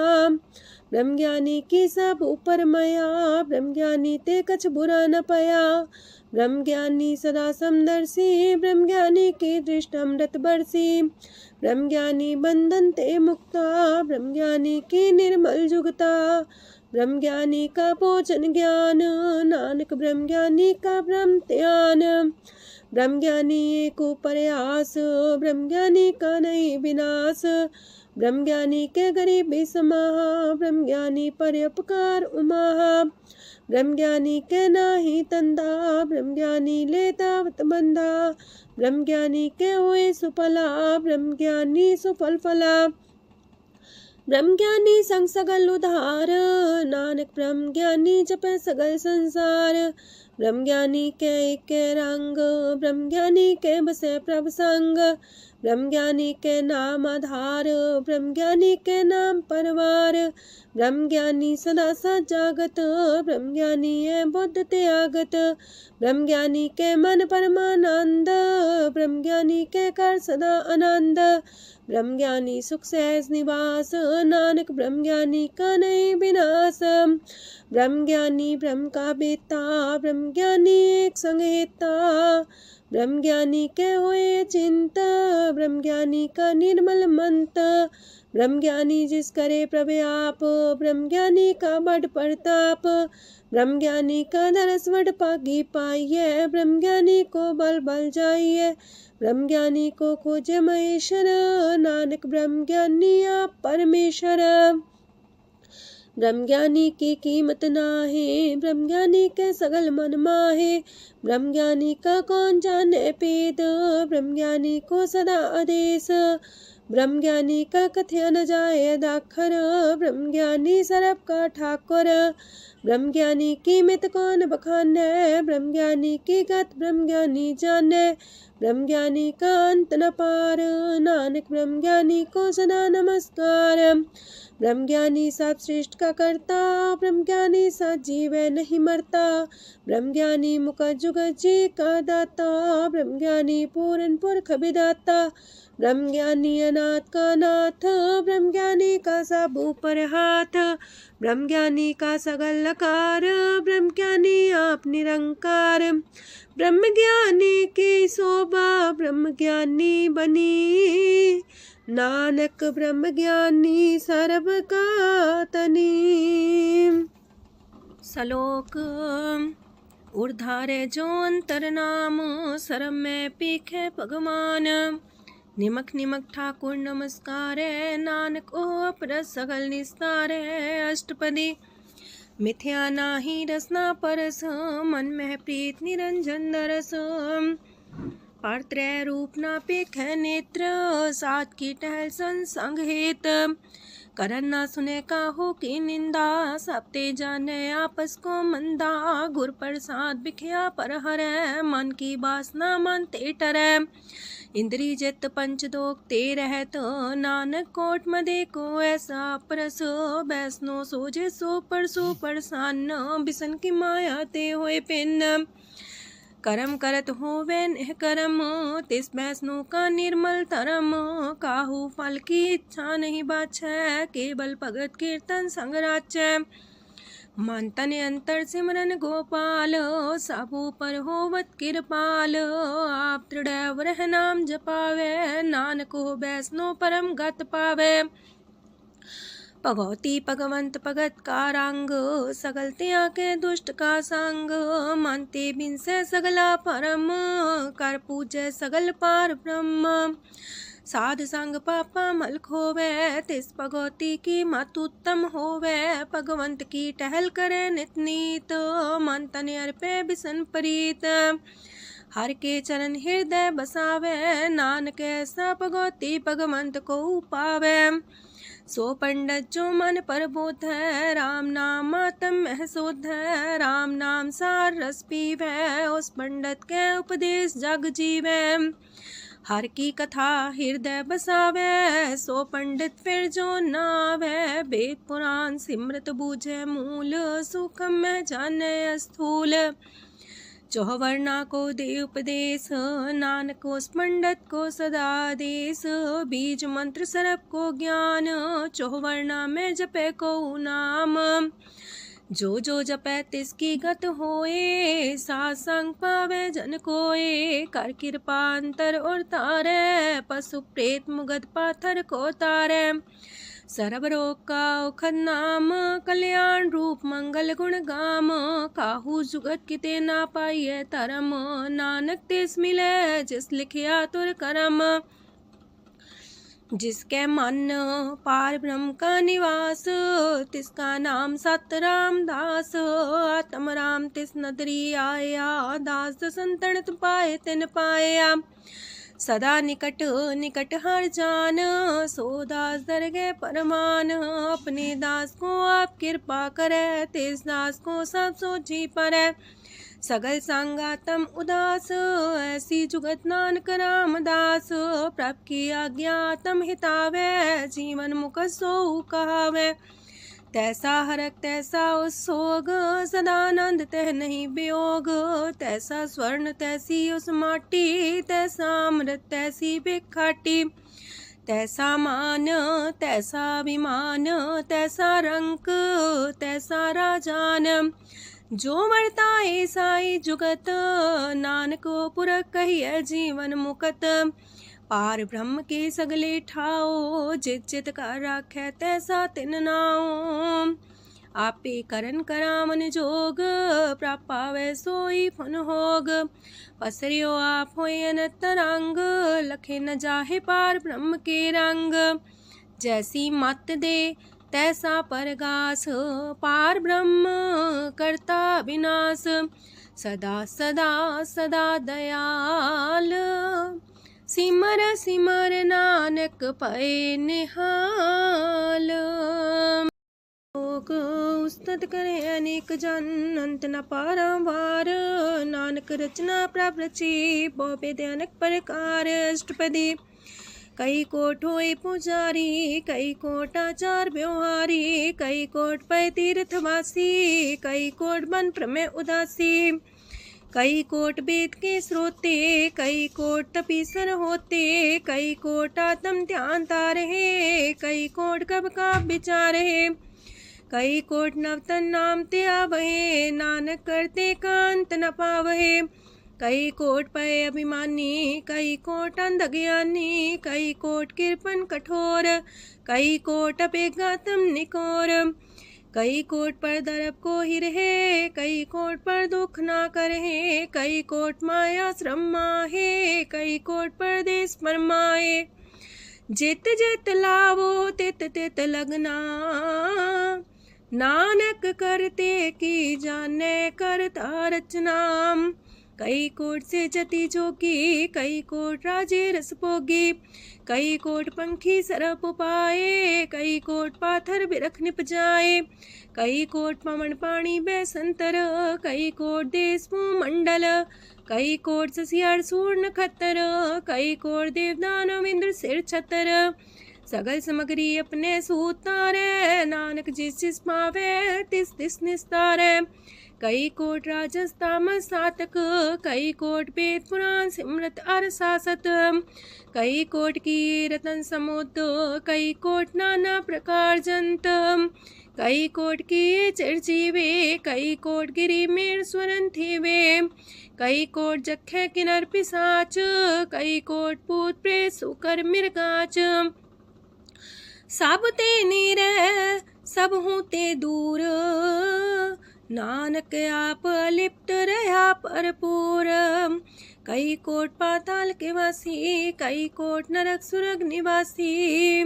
ब्रह्म ज्ञानी की सब ऊपर मया, ब्रह्म ज्ञानी ते कछ बुरा न पया, ब्रह्म ज्ञानी सदा समदर्शी, ब्रह्म ज्ञानी की दृष्ट अमृत बरसी, ब्रह्म ज्ञानी बंधन ते मुक्ता, ब्रह्म ज्ञानी की निर्मल जुगता, ब्रह्म ज्ञानी का भोजन ज्ञान, नानक ब्रह्म ज्ञानी का ब्रह्म ध्यान, ब्रह्म ज्ञानी एक प्रयास, ब्रह्म ज्ञानी का नहीं विनाश, ब्रह्म ज्ञानी के गरीबी समाहा, ब्रह्म ज्ञानी पर उपकार उमाहा। ब्रह्म ज्ञानी के नाही तंदा, ब्रह्म ज्ञानी लेतावत बंधा। ब्रह्म ज्ञानी के हुए सुफला, ब्रह्म ज्ञानी सुफल फला। ब्रह्म ज्ञानी संग सगल उधार, नानक ब्रह्म ज्ञानी जपे सगल संसार। ब्रह्म ज्ञानी के रंग, ब्रह्म ज्ञानी के बसे प्रभ संग। ब्रह्म ज्ञानी के नाम आधार, ब्रह्म ज्ञानी के नाम परवार। ब्रह्म ज्ञानी सदा सजागत, ब्रह्म ज्ञानी है बुद्ध त्यागत। ब्रह्म ज्ञानी के मन परमानंद, ब्रह्म ज्ञानी के कर सदा आनंद। ब्रह्म ज्ञानी सुख सहज निवास, नानक ब्रह्म ज्ञानी का नहीं विनाश। ब्रह्म ज्ञानी ब्रह्म का बेता, ब्रह्म ज्ञानी एक संग हेता। ब्रह्म ज्ञानी के हुए चिंता, ब्रह्म ज्ञानी का निर्मल मंत। ब्रह्म ज्ञानी जिस करे प्रभु आप, ब्रह्म ज्ञानी का बड़ प्रताप। ब्रह्म ज्ञानी का दरस वड पागी पाइये, ब्रह्म ज्ञानी को बल बल जाइए। ब्रह्म ज्ञानी को खोजे महेश्वर, नानक ब्रह्म ज्ञानी आप परमेश्वर। ब्रह्म ज्ञानी की कीमत नाहे, ब्रह्म ज्ञानी के सगल मन माहे। ब्रह्म ज्ञानी का कौन जाने पेद, ब्रह्म ज्ञानी को सदा आदेश। ब्रह्म ज्ञानी का कथ्य न जाए दाखर, ब्रह्म ज्ञानी सरब का ठाकुर। ब्रह्म ज्ञानी की मित कौन बखाने, ब्रह्म ज्ञानी की गत ब्रह्म ज्ञानी जाने। ब्रह्म ज्ञानी का अंत न पार, नानक ब्रह्म ज्ञानी को सदा नमस्कार। ब्रह्म ज्ञानी सब सृष्ट का करता, ब्रह्म ज्ञानी सजीव नहीं मरता। ब्रह्म ज्ञानी मुख जुग जी का दाता, ब्रह्म ज्ञानी पूरन पुरख विदाता। ब्रह्म ज्ञानी अनाथ का नाथ, ब्रह्म ज्ञानी का सब ऊपर हाथ। ब्रह्म ज्ञानी का सगल लकार, ब्रह्म ज्ञानी आप निरंकार। ब्रह्म ज्ञानी की शोभा, ब्रह्म ज्ञानी बनी। नानक ब्रह्म ज्ञानी सर्व का तनी। श्लोक उर्धारे जो अंतर नाम, सरम में पीखे भगवान। निमक निमक ठाकुर नमस्कार, नानक ओ अपर सगल निस्तार। अष्टपदी मिथ्या नाही रसना परस, मन में प्रीत निरंजन दरस। परत्रय रूप ना पेख नेत्र, सात की टहल संसंग हेत। करन ना सुने काहू की निंदा, सब ते जाने आपस को मंदा। गुर प्रसाद बिखया पर हरै, मन की बासना मन ते टरै। इंद्री जित पंच दोख ते रहत, नानक कोट मदे को ऐसा परस। बैसनो सोजे सो परसान, बिसन की माया ते होए पिन। करम करत होवे नेह करम, तिस बैसनो का निर्मल तरम। काहू फल की इच्छा नहीं बाछै, केवल भगत कीर्तन संग राचै। मन तन अंतर सिमरन गोपाल, सबू पर होवत कृपाल। आप दृढ़ रह नाम जपावे, नानक हो बैसनो परम गत पावे। भगवती भगवंत भगत का रंग, सगल त्याग के दुष्ट का संग। मानते बिन से सगला परम, कर पूजे सगल पार ब्रह्म। साध संग पापा मल खोवे, तिस भगवती की मत उत्तम होवे। भगवंत की टहल करे नित नीत, मन तन अर्पे बिसन प्रीत। हर के चरण हृदय बसावे, नानक ऐसा भगवती भगवंत को पावे। सो पंडित जो मन पर बोध है, राम नाम आत्म में शोध है। राम नाम सार रस पीवे, उस पंडित के उपदेश जग जीवे। हर की कथा हृदय बसावे, सो पंडित फिर जो नावे। वेद पुराण सिमरत बूझे मूल, सुखम में जाने स्थूल। चौवर्णा को दे उपदेश, नानक उस पंडित को सदा देश। बीज मंत्र सरप को ज्ञान, चौवर्णा में जपे को नाम। जो जपे तिसकी गत होए, सासंग पावे जन कोए। कर कृपा अंतर और तारे, पशु प्रेत मुगद पाथर को तारे। सर्व रोग का औखद नाम, कल्याण रूप मंगल गुण गाम। काहू जुगत किते ना पाइये तरम, नानक तिस मिले जिस लिखिया तुर करम। जिसके मन पार ब्रह्म का निवास, तिसका नाम सत रामदास। आत्म राम तिस नदरी आया, दास संतन पाए तिन पाया। सदा निकट निकट हर जान, सो दास दरगे परमान। अपने दास को आप कृपा करे, तिस दास को सब सोची परै। सगल संगातम उदास, ऐसी जुगत नानक रामदास। प्रभ की आज्ञा तम हितावे, जीवन मुख सो कहावे। तैसा हरक तैसा उत्सोग, सदानंद तह नहीं वियोग। तैसा स्वर्ण तैसी उस माटी, तैसा अमृत तैसी भिखाटी। तैसा मान तैसा अभिमान, तैसा रंक तैसा राजान। जो वर्ताए साई जुगत, नानक पुरख कहिए जीवन मुकत। पार ब्रह्म के सगले ठाओ, जित जित कर राखै तैसा तिन नाओ। आपे करन करामन जोग, प्रापावे सोई फन होग। पसरियो आप होय अनंत रंग, लखे न जाहे पार ब्रह्म के रंग। जैसी मत दे तैसा परगास, पार ब्रह्म करता विनाश। सदा सदा सदा दयाल, सिमर सिमर नानक पए निहाल। लोक उस्तत करे अनेक जन, अंत न पारावार। नानक रचना प्रभ रची, बहु अनेक प्रकार। अष्टपदी कई कोट होए पुजारी, कई कोट आचार व्यवहारी। कई कोट पै तीर्थवासी, कई कोट बन प्रमेय उदासी। कई कोट वेद के स्रोते, कई कोट तपीसर होते। कई कोट आत्म ध्यान तारहे, कई कोट कब का विचार है। कई कोट नवतन नाम ते आवहे, नानक करते कांत न पावहे। कई कोट पय अभिमानी, कई कोट अंधज्ञानी। कई कोट कृपन कठोर, कई कोट अपेगातम निकोर। कई कोट पर दरब को ही रहे, कई कोट पर दुख ना करहे। कई कोट माया श्रम माहे, कई कोट परदेश फरमाए। जित जित लावो तित तित लगना, नानक करते की जाने करता रचना। कई कोट से जति जोगी, कई कोट राजे रस भोगी। कई कोट पंखी सरप पाए, कई कोट पाथर बिरख निपजाए। कई कोट पवन पानी बैसंतर, कई कोट देश मंडल। कई कोट ससियार सूर नखतर, कई कोट देवदानव इंद्र सिर छतर। सगल सामग्री अपने सूतारे, नानक जिस जिस पावे तिस तिस निस्तारे। कई कोट राजस तामस सातक, कई कोट वेद पुराण सिमरत अर सासत। कई कोट की रतन समुद्र, कई कोट नाना प्रकार जंत। कई कोट की चिरजीवे, कई कोट गिरी मेर स्वरन थीवे। कई कोट जखे किनर पिसाच, कई कोट पूत प्रेत सुकर मिर्गाच। सब ते नीरे सब हूँ ते दूर, नानक आप अलिप्त रहा भरपूर। कई कोट पाताल के वासी, कई कोट नरक सुरग निवासी।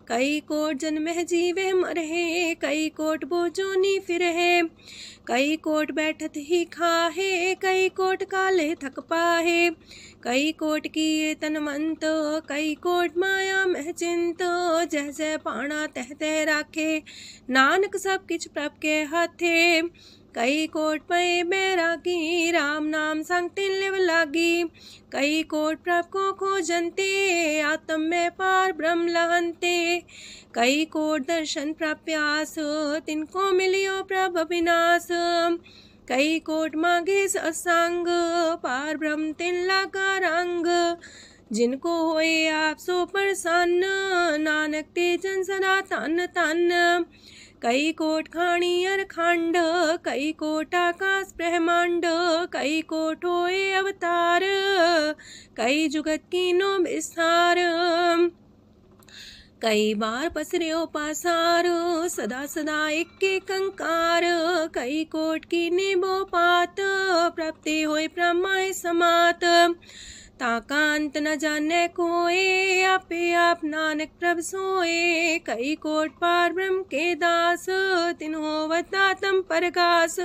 कई कोट जन्म जीवे मरहे, कई कोट बोझोनी फिरहे। कई कोट बैठत ही खाहे, कई कोट काले थक पाहे। कई कोट किए तनमंत, कई कोट माया मह चिंत। जह जह पाणा तह तह राखे, नानक सब किछ प्रभ के हाथे। कई कोट पए बैरागी, राम नाम संग तिन लिव लागी। कई कोट प्रभ को खोजंते, आत्म में पार ब्रह्म लहंते। कई कोट दर्शन प्रप्यास, तिनको मिलियो प्रभ अविनाश। कई कोट मांगे सत्संग, पार ब्रह्म तिन लागा रंग। जिनको होए आप सो प्रसन्न, नानक ते जन सदा तन तन। कई कोट खाणी अर खंड, कई कोट आकाश ब्रह्मांड। कई कोट होए अवतार, कई जुगत कीनो विस्तार। कई बार पसरियो पासार, सदा सदा एक कंकार। कई कोट की निबो पात, प्राप्ति होए प्रमाय समात। ताका अंत न जाने कोय, आपे आप नानक प्रभ सोए। कई कोट पार ब्रह्म के दास, तिन होवत आत्म परगास।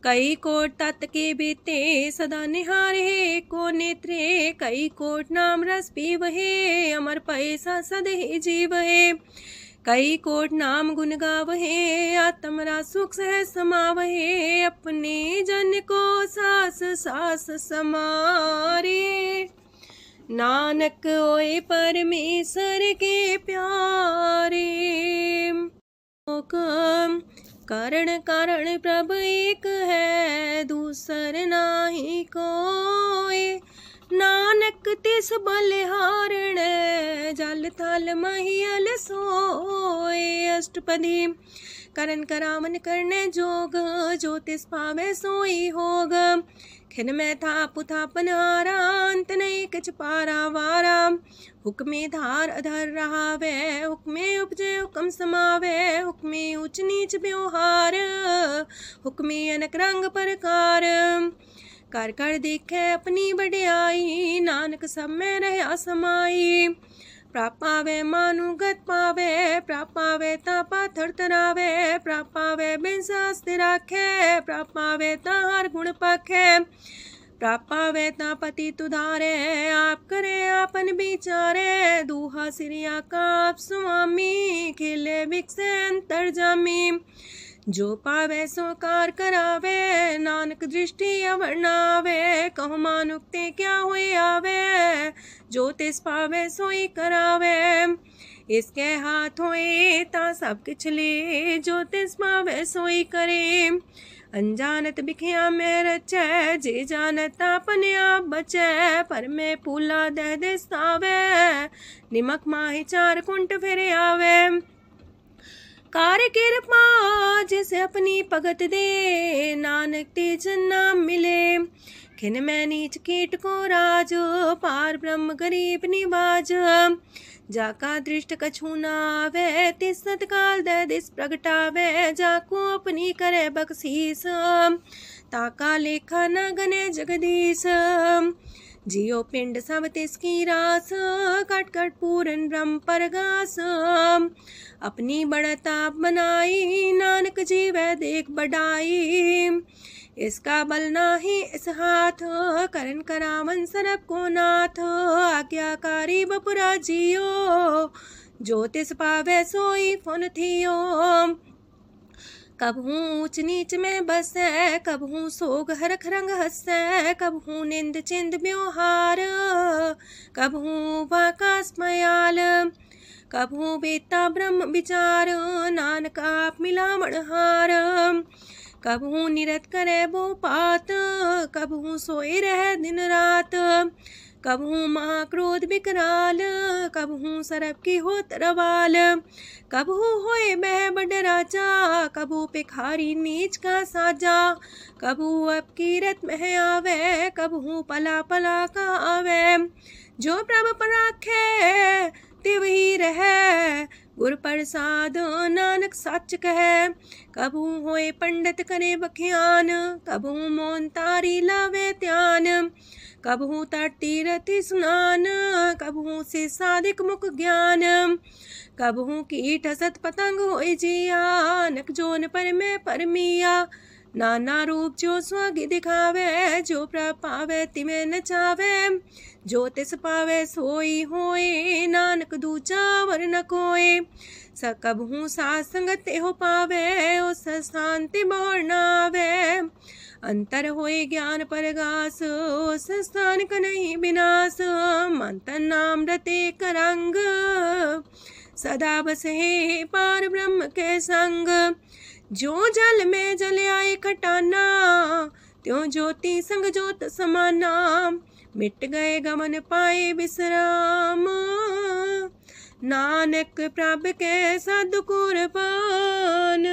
कई कोट तत् के बीते, सदा निहारे को नेत्रे। कई कोट नाम रस पीवहे, अमर पैसा सदहि जीवहे। कई कोट नाम गुण गावहे, आत्मरा सुख सह समावहे। अपने जन को सास सास समारे, नानक होए परमेश्वर के प्यारे। कारण कारण प्रभ एक है, दूसर नाही कोय। नानक तिस बलिहारण, जल थल महियल सोए। अष्टपदी करन करावन करने जोग, जो तिस पावे सोई होग। खिन में था पुथापन हारा, अंत नहीं किछ पारा वारा। हुक्मे धार अधर रहावे, हुक्मे उपजे हुक्म समावे। हुक्मे ऊंच नीच व्यवहार, हुक्मे अनक रंग प्रकार। कर कर देखे अपनी बड़ाई, नानक सब में रहा समाई। प्राप पावे मानुगत पावे, प्राप पावे ता पाथर तरावे। प्राप पावे बिन शास्त्र राखे, प्राप पावे ता हर गुण पाखे। प्राप पावे ता पति तुधारे, आप करे आपन विचारे। दूहा सिरिया का आप स्वामी, खेले बिकसे अंतर जामी। जो पावे सो कार करावे, नानक दृष्टि अवर्णावे। कहु मानुक्ते क्या हुए आवे, जो तिस पावे सोई करावे। इसके हाथ होए ता सब किछ ले, जो तिस पावे सोई करे। अनजानत बिखिया में रचै, जे जानत अपने आप बचै। पर में पूला दे दिसावे, निमक माही चार कुंट फिर आवे। कार्य कृपा जिसे अपनी भगत दे, नानक तेज नाम मिले। खिन में नीच कीट को राज, पार ब्रह्म गरीब निवाज। जाका दृष्ट कछु न आवे, तिस सतकाल दे दिस प्रगटावे। जाको अपनी करे बख्शीस, ताका लेखा न गने जगदीश। जियो पिंड सब तिसकी रास, कट कट पूरन ब्रह्म परगास। अपनी बढ़ता बनाई, नानक जीवै देख बढ़ाई। इसका बल नाही इस हाथ, करन करावन सरब को नाथ। आज्ञाकारी बपुरा जियो, जो तिस पावे सोई फुन थियो। कबहू ऊंच नीच में बसै, कबहू सोग हरख रंग हसै। कबहू निंद चिंद व्यवहार, कबहू वाकास मयाल। कबहू बेता ब्रह्म विचार, नानक आप मिलावण हार। कबहू निरत करे वो पात, कबहू सोए रह दिन रात। कबहू महाक्रोध विकराल, कबहू सरब की होत रवाल। कबहू होए बह बड़ राजा, कबहू पिखारी नीच का साजा। कबहू अब कीरत में आवे, कबहू पला पला का आवे। जो प्रभ पर राखे तिव ही रहे, गुर प्रसाद नानक सच कहे। कबहू होए पंडित करे बख्यान, कबहू मौन तारी लावे ध्यान। कबहू तट तीरथि स्नान, कबहू से साधिक मुख ज्ञान। कबहू कीट हसत पतंग होए जिया, नक जोन पर में परमिया। नाना रूप जो स्वागी दिखावे, जो प्रभ पावे तिमें नचावे। जो तिस पावे सोई होए, नानक दूजा वर न कोय। सकबहू साथ संगत हो पावे, उस शांति मोर नावे। अंतर होए ज्ञान परगास, उस स्थान का नहीं विनाश। मंतन नाम रते करंग, सदा बसे पार ब्रह्म के संग। जो जल में जल आए खटाना, त्यों ज्योति संग ज्योत समाना। मिट गए गमन पाए विश्राम, नानक प्रभ के सद्कुरबान।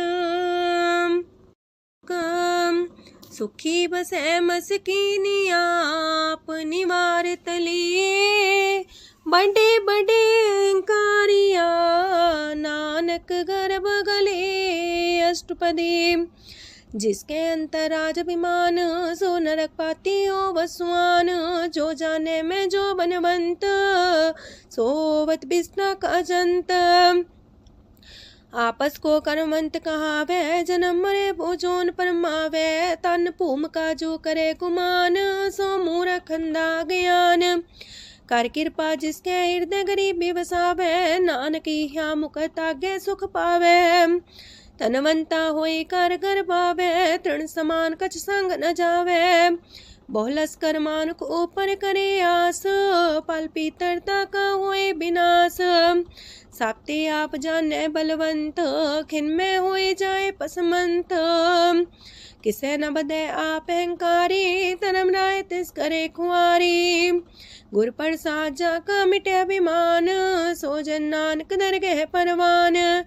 सुखी बसे मस्कीनी आप निवार तलिए। बड़े बड़े कारिया, नानक गर्भ गले। अष्टपदी जिसके अंतराज अभिमान, सो नरक पाती हो वसुआन। जो जाने में जो बनवंत, सोवत बिस्ना का जंत। आपस को कर्मवंत कहावे, जन्म मरे भोजोन परमावे। तन भूम का जो करे गुमान, सो मूर्ख अंधा ज्ञान। कर कृपा जिसके हृदय गरीबी बसावे, नानक यहाँ मुख तागे सुख पावे। तनवंता होई कर घर पावे, तृण समान कछ संग न जावे। बहुलस कर मानुक ऊपर करे आस, पल पीतरता का होए विनाश। साप्ते आप जाने बलवंत, खिन में होए जाए पसमंत। किसे न बदे आप अहंकारी, धर्म राय तिस करे खुआरी। गुर प्रसाद जाका मिटे अभिमान, सो जन नानक दरगह परवान।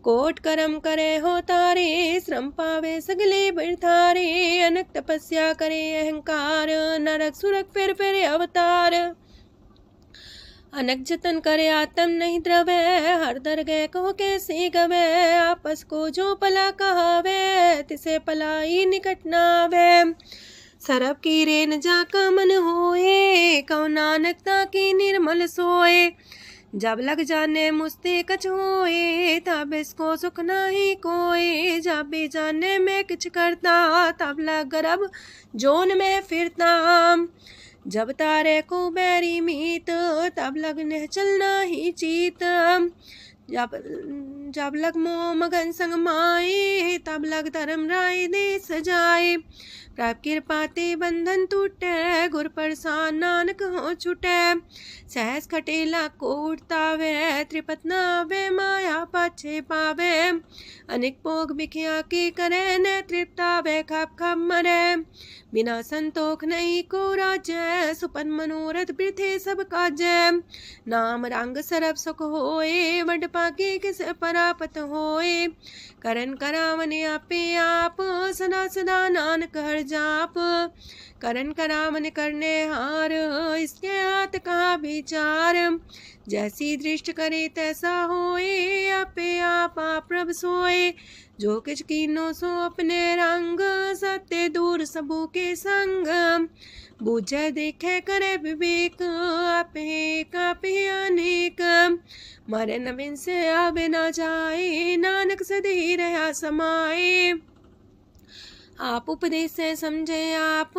कोट कर्म करे हो तारे, श्रम पावे सगले बिरथारे। अनक तपस्या करे अहंकार, नरक सुरक फिर अवतार। अनक जतन करे आत्म नहीं द्रवे, हर दरगह कहो कैसे गवे। आपस को जो पला कहावे, तिसे पलाई निकट नावे। सरब की रेन जाका मन होए, कहो नानक ताकी निर्मल सोए। जब लग जाने मुझते कछ होए, तब इसको सुख नाही कोई। जब भी जाने में किछ करता, तब लग गर्भ जोन में फिरता। जब तारे को बैरी मीत, तब लगने चलना ही चीत। जब लग मोह मगन संग माए, तब लग धर्म राय दे सजाए। प्रभ कृपा ते बंधन टूटे, गुर प्रसाद नानक हो छूटे। सहस खटेला को उठतावे, त्रिपत नावे माया पाछे पावे। अनेक भोग बिखिया की करे, न तृप्तावे खप खप मरे। बिना संतोख नहीं को राज्य, सुपन मनोरथ वृथे सब काजै। नाम रंग सरब सुख होए, वड पाके किस परापत होए। करन करावन आपे आप, सदा सदा नानक हर जाप। करन करावन करने हार, इसके हाथ का विचार। जैसी दृष्ट करे तैसा होए, आपे आप प्रभ सोए। जो किछ कीनो सो अपने रंग, सत्य दूर सबू के संग। बूझे देखे करे विवेक, आपे अनेक। मरे नवीन से आवे ना जाए, नानक सदी रहा समाए। आप उपदेश से समझे आप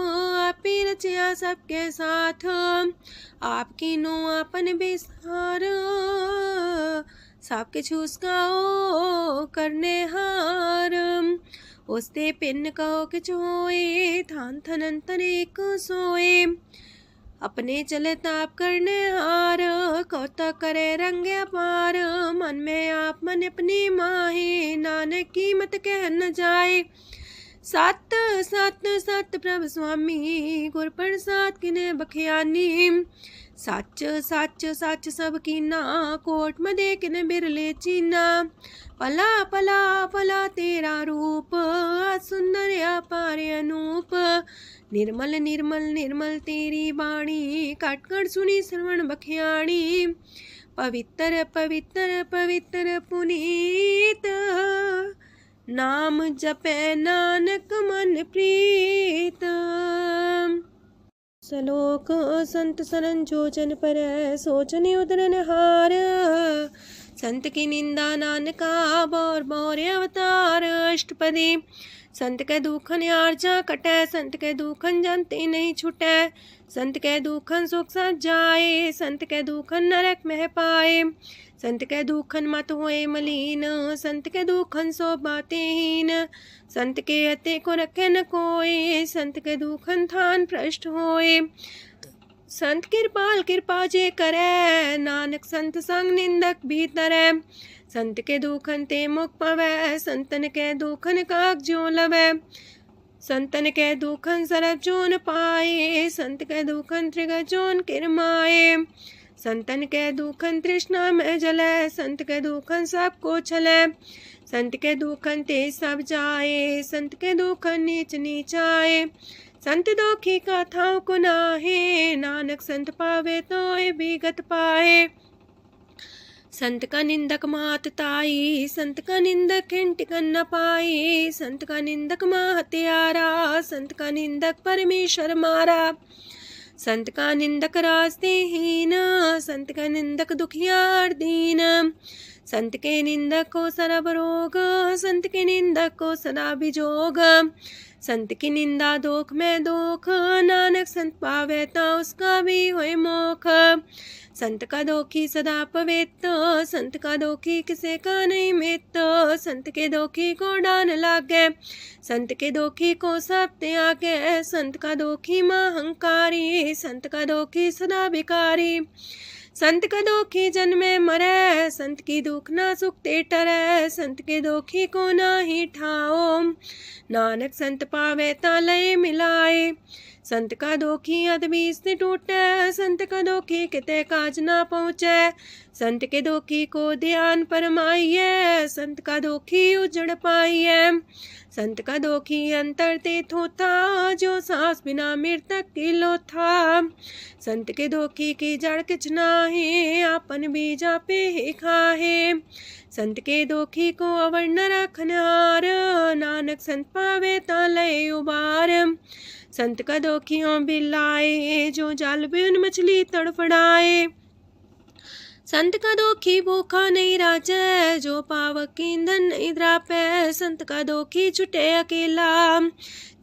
ही रचिया सबके साथ। आपकी नो आपन विस्तार, सबके छूसकाओ करने हार। उसते पिन कहो किछ होए, थान थनन तनेक सोए। अपने चले ताप करने हार, कौतक करे रंग अपार। मन में आप मन अपनी माहे, नानक की मत कह न जाए। सत सत सत प्रभ स्वामी, गुर प्रसाद किने बखियानी। सच सच सच सब कीना, कोट मदे किने बिरले चीना। पला पला पला तेरा रूप, सुंदर अपार अनूप। निर्मल निर्मल निर्मल तेरी बाणी, काट कर सुनी श्रवण बखियाणी। पवित्र पवित्र पवित्र पुनीत, नाम जपे नानक मन प्रीत। सलोक संत सरन जो जन पर, सोचन उदरन हार। संत की निंदा नानका, बौर बौर अवतार। अष्टपदी संत के दुखन आर्जा कटै, संत के दुखन जानते नहीं छुटै। संत के दुखन सुख सज जाए, संत के दुखन नरक में पाए। संत के दुखन मत होए मलीन, संत के दुखन सो बातें हीन। संत के अते को रखे न कोई, संत के दुखन थान भ्रष्ट होए। संत कृपाल कृपा जे करे, नानक संत संग निंदक भीतरै। संत के दुखन ते मुख पवै, संतन के दुखन काक जो लवै। संतन के दुखन सरब जोन पाए, संत के दुखन त्रिगत जोन किरमाए। संतन के दुखन तृष्णा में जले, संत के दुखन सबको छले। संत के दुखन ते सब जाए, संत के दुखन नीच नीचाए। संत दोखी कथाओं को नाहे, नानक संत पावे तो विगत पाए। संत का निंदक मात ताई, संत का निंदक हिंटिकन न पाई, संत का निंदक माँ हत्यारा, संत का निंदक परमेश्वर मारा। संत का निंदक रास्ते हीन, संत का निंदक दुखियार दीन, संत के निंदक को सरब रोग, संत के निंदक को सदा बिजोग। संत की निंदा दोख में दोख, नानक संत पावे ता उसका भी होए मोख। संत का दोखी सदा पवित्र, संत का दोखी किसे का नहीं मित, संत के दोखी को डान लागे, संत के दोखी को सब त्यागे, संत का दोखी महांकारी, संत का दोखी सदा भिकारी। संत का दोखी जन्मे मरे, संत की दुख ना सुख ते टरे, संत के दोखी को ना ही ठाओ, नानक संत पावे ता लय मिलाए। संत का दोखी अदबीस से टूटे, संत का दोखी किते काज ना पहुँचे, संत के दोखी को ध्यान परमाइए, संत का दोखी उजड़ पाइए। संत का दोखी अंतर ते थोथा, जो सांस बिना मृतक की लोथा। संत के दोखी की जड़ किछ नाहे, आपन बीजा पे ही खाहे। संत के दोखी को अवर न रखनहार, नानक संत पावे ता लय उबार। संत का दोखियों बिलाए, जो जाल बिन मछली तड़फड़ाए। संत का दोखी भूखा नहीं राजे, जो पावक ईंधन नहीं द्रापे। संत का दोखी छुटे अकेला,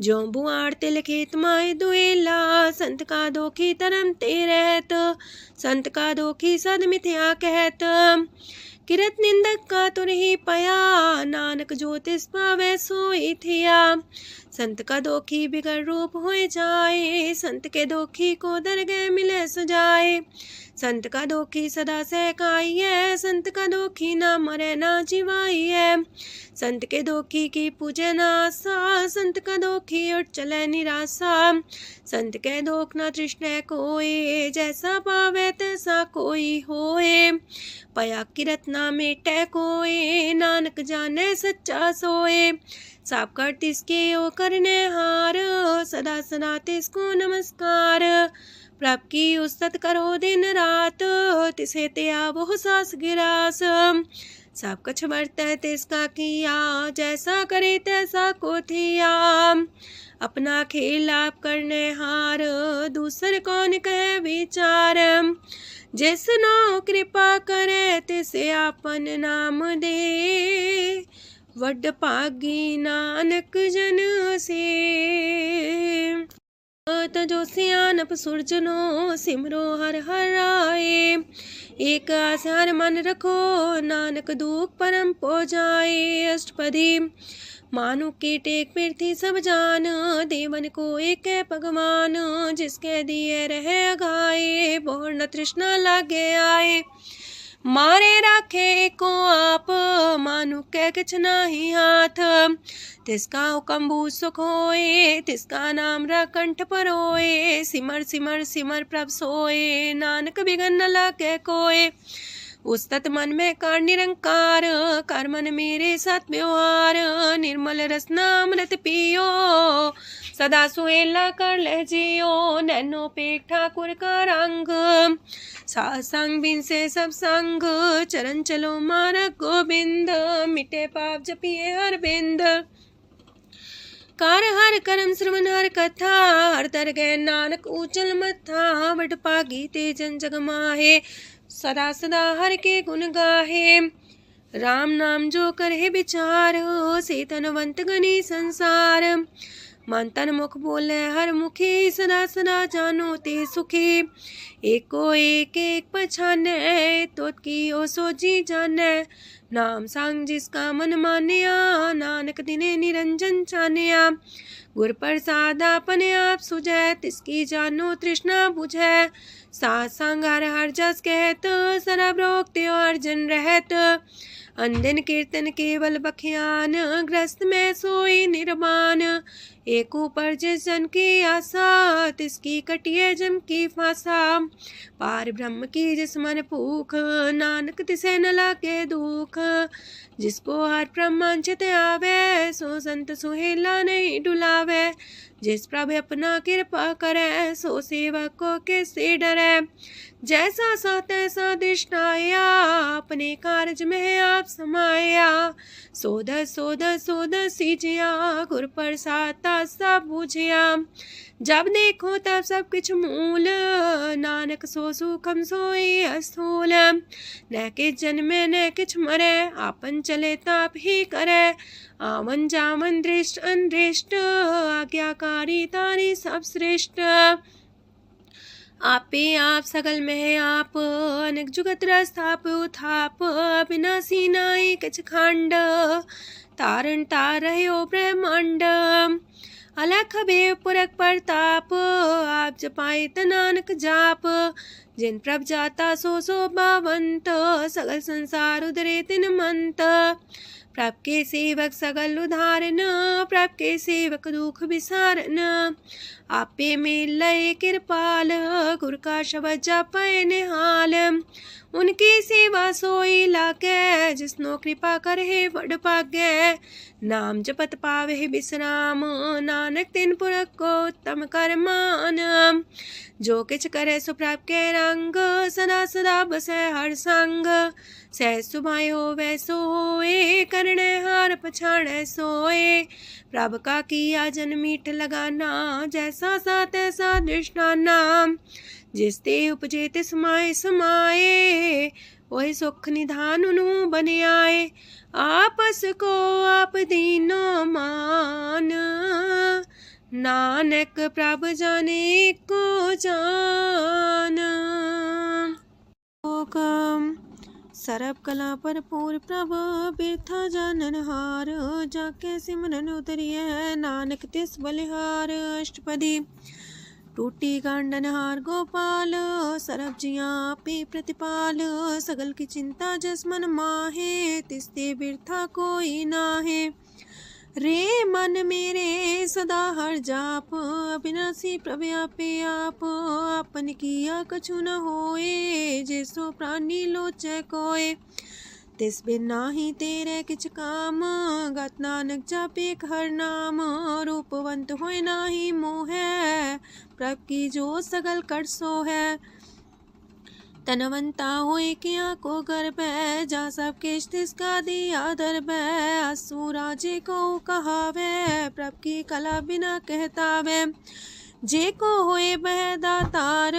जो बुआड़ तिल खेत माए दुएला। संत का दोखी तरम ते रहत, संत का दोखी सद मिथ्या कहत। किरत निंदक का तुर ही पया, नानक जो तिस पावे सोई थिया। संत का दोखी बिगड़ रूप होए जाए, संत के दोखी को दरगह मिले सजाए। संत का दोखी सदा सहकाइए, संत का दोखी ना मरे ना जिवाइए। संत के दोखी की पूजे ना आशा, संत का दोखी उठ चले निराशा। संत के दोख ना तृष्णा कोई, जैसा पावे तैसा कोई होए। पया किरत ना मेटे कोई, नानक जाने सच्चा सोए। साप कर तिसके ओ करने हार, सदा सदा तिसको नमस्कार। प्रभ की उस्तत करो दिन रात, तिसे त्या वो सास गिरास। सब कछ बरतै तिसका किया, जैसा करे तैसा को थिया। अपना खेल आप करने हार, दूसर कौन कहे विचार। जिसनो कृपा करे तिसे आपन नाम दे, वड पागी नानक जन से। तजो सियानप सुरजनो, सिमरो हर हर आए। एक आस हर मन रखो, नानक दुख परम पो जाए। अष्टपदी मानु के टेक पृथ्वी सब जान, देवन को एक है भगवान। जिसके दिए रहे अघाए, बोर न तृष्णा लागे आए। मारे राखे को आप, मानु के किछ नाही हाथ। तिसका हुक्म बूझ सुख होए, तिसका नाम रकंठ पर होए। सिमर सिमर सिमर प्रभ सोए, नानक बिगन न लागे कोय। उस्तत मन में कर निरंकार, कर मन मेरे साथ व्यवहार। निर्मल रसना अमृत पियो, सदा सुहेला कर ले जियो। नैनो पेट ठाकुर का रंग, सासंग बिन से सब संग। चरण चलो मार्ग गोविंद, मिटे पाप जपिए हर बिंद। कार हर करम श्रवण हर कथा, हर तर गए नानक ऊचल मथा। वड पागी ते जन जग माहे, सदा सदा हर के गुण गाहे। राम नाम जो करे विचार, से तनवंत गनी संसार। मन तन मुख बोले हर मुखी, सदा सदा जानो ते सुखी। एको एक एक पछाने, तोत की ओ सोची जाने। नाम सांग जिसका मन मानिया, नानक दिने निरंजन छानिया। गुर प्रसाद अपने आप सुझै, तिसकी जानो तृष्णा बुझै। साथ संग हर हर जस कहत, सरब रोग त्यो अर्जन रहत। अंदिन कीर्तन केवल बख्यान, ग्रस्त में सोई निर्माण। एक ऊपर जिस जन की आशा, तिसकी कटिए जम की फांसा। पार ब्रह्म की जिस मन भूख, नानक तिसे न लागे दुख। जिसको हर ब्रह्मांचित आवे, सो संत सुहेला नहीं डुलावे। जिस प्रभु अपना कृपा करे, सो सेवक को किससे डरे। जैसा सा तैसा दृष्टाया, अपने कारज में आप समाया। सोध सोध सोध सीजिया, गुर प्रसाद सब बूझिया। जब देखो तब सब किछ मूल, नानक सो सुखम सोई अस्थूल। न किछ जन्मे न किछ मरे, आपन चले ताप ही करे। आवन जावन दृष्ट अनदृष्ट, आज्ञाकारी तारी सब श्रेष्ठ। आपे आप सगल में आप, अनेक जुगत रस्थाप उथाप। विनाशी नाई किछ खंड, तारण तार रह्यो ब्रह्मांड। अलख बेव पुरख प्रताप, आप जपाए नानक जाप। जिन प्रभ जाता सो शोभावंत, सगल संसार उधरे तिन मंत। प्रभ के सेवक सगल उधारन, प्रभ के सेवक दुख विसारन। आपे में लय कृपाल, गुर का शब्द जपै निहाल। उनकी सेवा सोई लागे, जिसनो कृपा करे वड पागे। नाम जपत पावे विश्राम, नानक तिन पुरख को उत्तम कर मान। जो किछ करे सो प्रभ के रंग, सदा सदा बसै हर संग। सह सुभाए होवे सो होए, करणे हार पछाड़े सोए। प्रभ का किया जन मीठ लगाना, जैसा सा तैसा दृष्टाना। जिस ते उपजे तिस माए समाए, वही सुख निधान उनु बन आए। आपस को आप दीनो मान, नानक प्रभ जाने को जान। सरब कला भरपूर प्रभ, बिरथा जानन हार। जाके सिमरन उतरिए, नानक तिस बलिहार। अष्टपदी। टूटी गांडन हार गोपाल, सरब जिया पे प्रतिपाल। सगल की चिंता जस मन माहे, तिसते बिरथा कोई नाहे। रे मन मेरे सदा हर जाप, अविनाशी प्रभ आपे आप। आपन किया कछु न होए, जैसो प्राणी लोचै कोय। तिस बिन नाही तेरे किछ काम, गत नानक जापे हर नाम। रूपवंत होय नाही मोह, प्रभ की जो सगल कर सो है। तनवंता होए किया को गर्भ, जा सब किश तिसका दिया दर्ब। असु राजे को कहावे, प्रभ की कला बिना कहतावे। जे को होए बह दातार,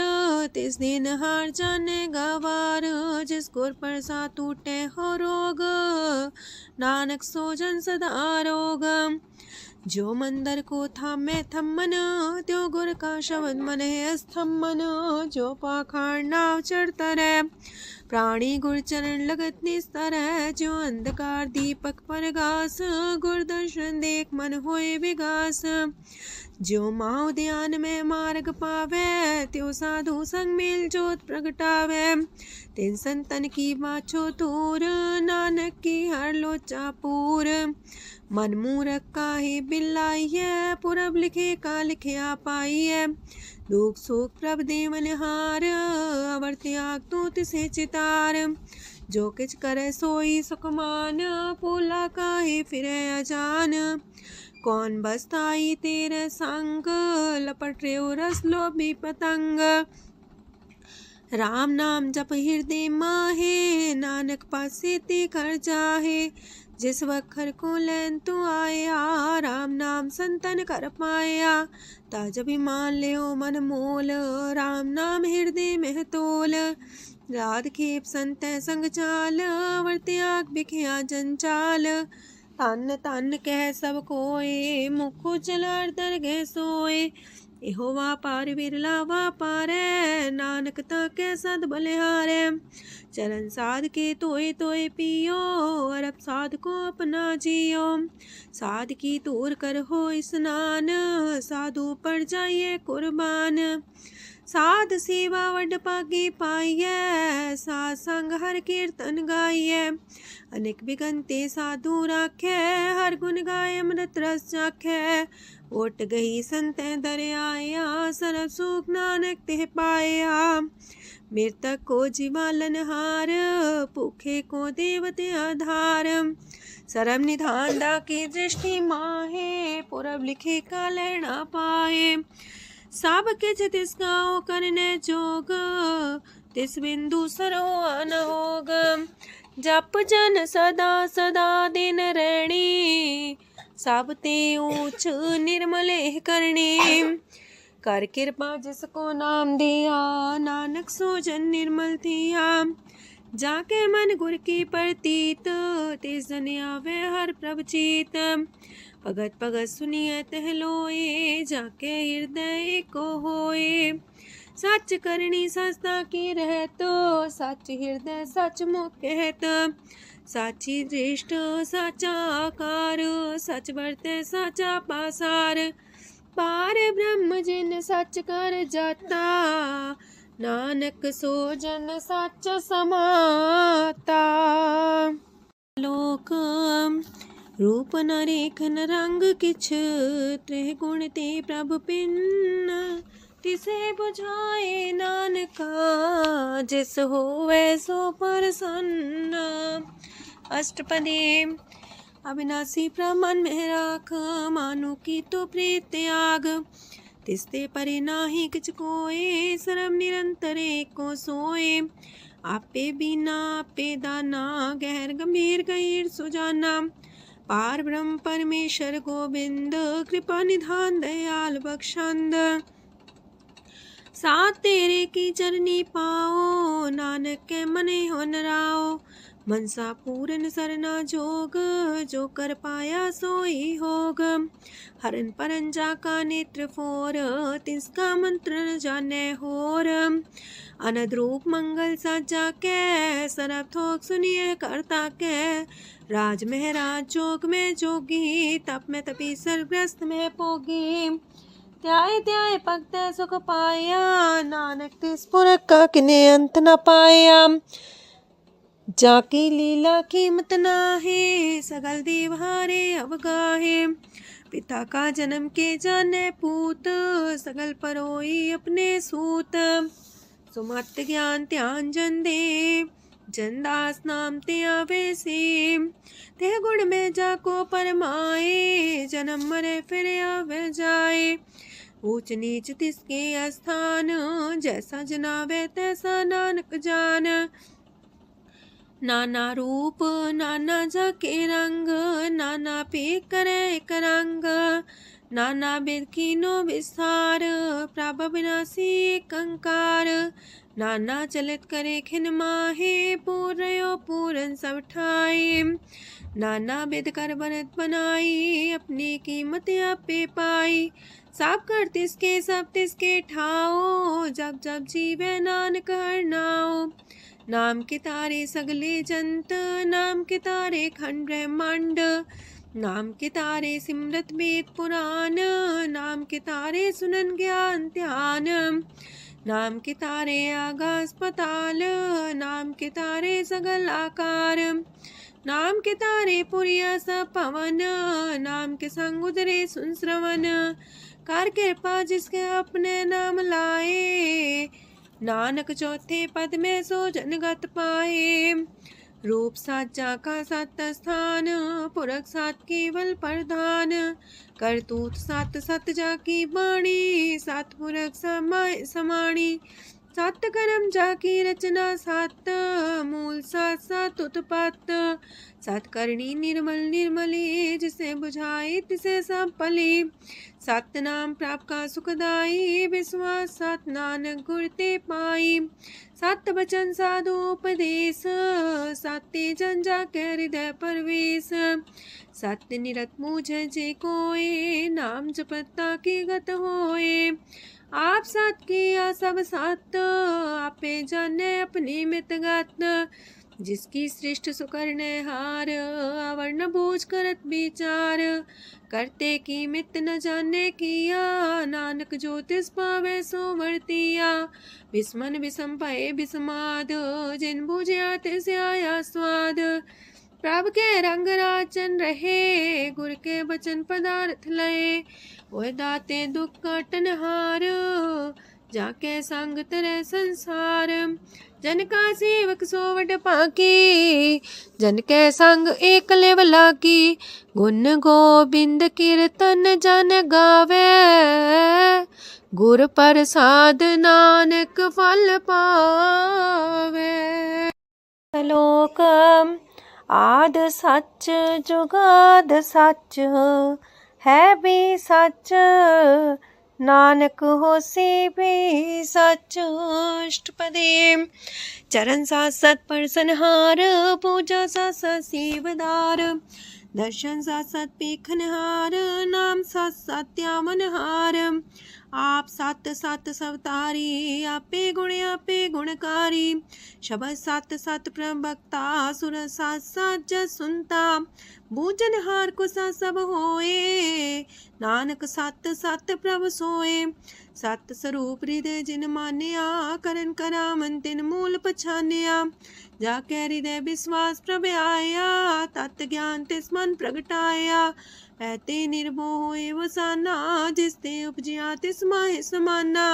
तिस दिन हार जाने गवार। जिस गुर प्रसाद टूटे हो रोग, नानक सो जन सदा रोग। जो मंदर को थामे थम्मन, त्यो गुर का शब्द मन है स्तम्भन। जो पाखाड़ नाव चढ़ता रहे, प्राणी गुर चरण लगत निस्तर है। जो अंधकार दीपक पर घास, गुर दर्शन देख मन होए विगास। जो माओ ध्यान में मार्ग पावे, त्यो साधु संग मेल जोत प्रगटावे। तिन संतन की बाछो तूर, नानक की हर लोचा पूर। मन मूरख काहे बिलाइए, पुरब लिखे का लिखिया पाइए। दुख सुख प्रभ देवन हार, अवर त्याग तो तिसे चितार। जो किछ करे सोई सुखमान, पोला काहे फिरे अजान। कौन बसताई तेरे संग, लपट रे रस लोभी पतंग। राम नाम जप हृदय माहे, नानक पासे ते कर जाहे। जिस वखर को लैन तू आया, राम नाम संतन कर पाया। ताज अभिमान ले मन मोल, राम नाम हृदय में तोल। राध खेप संत संग चाल, अवर त्याग बिखिया जंचाल। तन तन कह सब कोय, मुख चलार दरगह सोए। एहो वापार विरला वापारै, नानक ताके सद बलिहारै। चरण साध के तोय तोय पियो, अरब साध को अपना जियो। साध की तूर कर हो स्नान, साधु पर जाइए कुर्बान। साध सेवा वड पागे पाइए, साध संग हर कीर्तन गाइए। अनेक बिगंते साधु राखे, हर गुण गाय अमृत रस चाखे। ओट गई संत दर आया, सरब सुख नानक ते पाया। मृतक को जीवालन हार, भूखे को देवते आधार। सरम निधान दा की दृष्टि माहे, पूरब लिखे का लहना पाए। सब किछ तिस गाओ करने जोग, तिस बिंदु सरो अनहोग। जप जन सदा सदा दिन रैणी, सब ते ऊंच निर्मले करणी। कर कृपा जिसको नाम दिया, नानक सो जन निर्मल थिया। जाके मन गुर की प्रतीत, तिस जन आवे हर प्रभ चीत। भगत भगत सुनिए तह लोए, जाके हृदय को होए। सच करनी सस्ता की रहत, सच हृदय सच मुख कहत। साची दृष्ट साचा आकार, सच बरते साचा पासार। पार ब्रह्म जिन सच कर जाता, नानक सो जन सच समाता। लोक रूप न रेखन रंग किछ, त्रिह गुण ते प्रभ पिन्न। तिसे बुझाए नानका, जिस होवे सो प्रसन्न। अष्टपदी। अविनाशी प्रमन में राख, मानु की तो प्रीत त्याग। तिसते परे नाही किछ कोय, सरम निरंतर एको सोए। आपे बिना आपे दाना, गहर गंभीर गहीर सुजाना। पार ब्रह्म परमेश्वर गोविंद, कृपा निधान दयाल बख्शंद। साथ तेरे की चरनी पाओ, नानक के मने हो नराओ। मनसा पूरन सरना जोग, जो कर पाया सोई होग। हरन परन जाका नेत्र फोर, तिसका मंत्र न जाने होर। अनद रूप मंगल साजा के, सरब थोक सुनिए करता के। राज महराज जोग में जोगी, तप में तपी सरग्रस्त में पोगी। त्याय त्याय भक्त सुख पाया, नानक तिस पुरख का किने अंत न पाया। जाकी लीला कीमत नाहे, सगल देव हारे अवगाहे। पिता का जन्म के जाने पूत, सगल परोई अपने सूत। सुमत ज्ञान ध्यान जन दे, जनदास नाम ते आवे से। तेह गुण में जाको परमाए, जन्म मरे फिर आवे जाए। ऊंच नीच तिसके स्थान, जैसा जनावे तैसा नानक जान। नाना रूप नाना जाके रंग, नाना पे करे एक रंग। नाना वेद कीनो विस्तार, प्रभ विनाशी एक अंकार। नाना चलित करे खिन माहे, पूर्यो पूरन सब ठाए। नाना वेद कर बनत बनाई, अपनी कीमत आपे पाई। सब कर तिसके सब तिसके ठाओ, जब जब जीवे नानक हर नाओ। नाम के तारे सगले जंत, नाम के तारे खंड ब्रह्मांड। नाम के तारे सिमरत वेद पुराण, नाम के तारे सुनन ज्ञान ध्यान। नाम के तारे आकाश पताल, नाम के तारे सगल आकार। नाम के तारे पुरिया सब पवन, नाम के संग उदरे सुन श्रवण। कर कृपा जिसके अपने नाम लाए, नानक चौथे पद में सो जनगत पाए। रूप साचा का सत स्थान, पुरख सात केवल प्रधान। करतूत सत सत जाकी बाणी, सात पुरख समाय समाणी। सत कर्म जाकी रचना सत, मूल सात सात उत्पत्त। सत करणी निर्मल निर्मली, जिसे बुझाई तिसे सब पली। सत नाम प्राप्त का सुखदाई, विश्वास सत नानक गुर ते पाई। सत बचन साधु उपदेश, सत्य जन जाके हृदय परवेश। सत्य निरत मुझे जे कोय, नाम जपता की गत होए। आप सत किया सब सत, आपे जाने अपनी मित गत। जिसकी सृष्टि सुकरने हार, अवर्ण बूझ करत विचार। करते की मित न जाने किया, नानक जो तिस पावे सो वर्तिया। विस्मन विषम भये विषमाद, जिन बुझिया तिस आया स्वाद। प्रभ के रंग राचन रहे, गुर के बचन पदार्थ लये। ओए दाते दुख काटन हार, जाके संग तेरे संसार। जन का सेवक सो वड पाकी, जन के संग एक लेवला की। गुण गोबिंद कीर्तन जन गावे, गुर प्रसाद नानक फल पावे। लोक आद सच जुगाद सच, है भी सच नानक होसी भी सच। अष्टपदी। चरण साथ सत परसनहार, पूजा साथ साथ सेवदार। दर्शन साथ साथ पेखनहार, नाम साथ साथ त्यामनहार। आप सत सत सवतारी, आपे गुणकारी। शबद सत सत प्रभक्ता, सुर साथ साथ जस सुनता। बूझनहार को सा सब होए, नानक सत सत प्रभ सोए। सत स्वरूप हृदय जिन मानिया, करन करामन तिन मूल पछानिया। जाके हृदय विश्वास प्रभ आया, तत् ज्ञान तिस मन प्रगटाया। ऐते निर्भो होए वसाना, जिसते उपजिया तिस माहि समाना।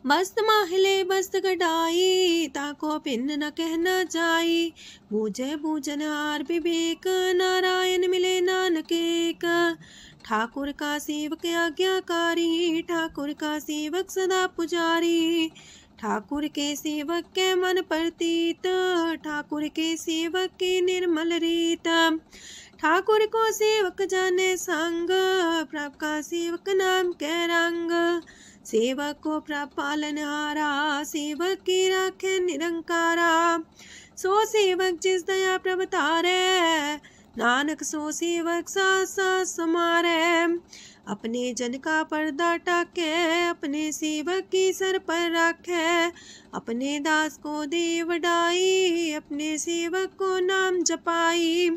मस्त माहिले बस्त कटाई, ताको भिन्न न कहना जाई। बूझे बूझनहार विवेक, नारायण मिले नानक एक। ठाकुर का सेवक आज्ञाकारी, ठाकुर का सेवक सदा पुजारी। ठाकुर के सेवक के मन प्रतीत, ठाकुर के सेवक की निर्मल रीत। ठाकुर को सेवक जाने संग, प्रभ का सेवक नाम के रंग। सेवक को प्रभ पालनहारा, सेवक की राखे निरंकारा। सो सेवक जिस दया प्रभ तारे, नानक सो सेवक साथ साथ समारे। अपने जन का पर्दा टाके, अपने सेवक की सर पर राखे। अपने दास को दे वडाई, अपने सेवक को नाम जपाई।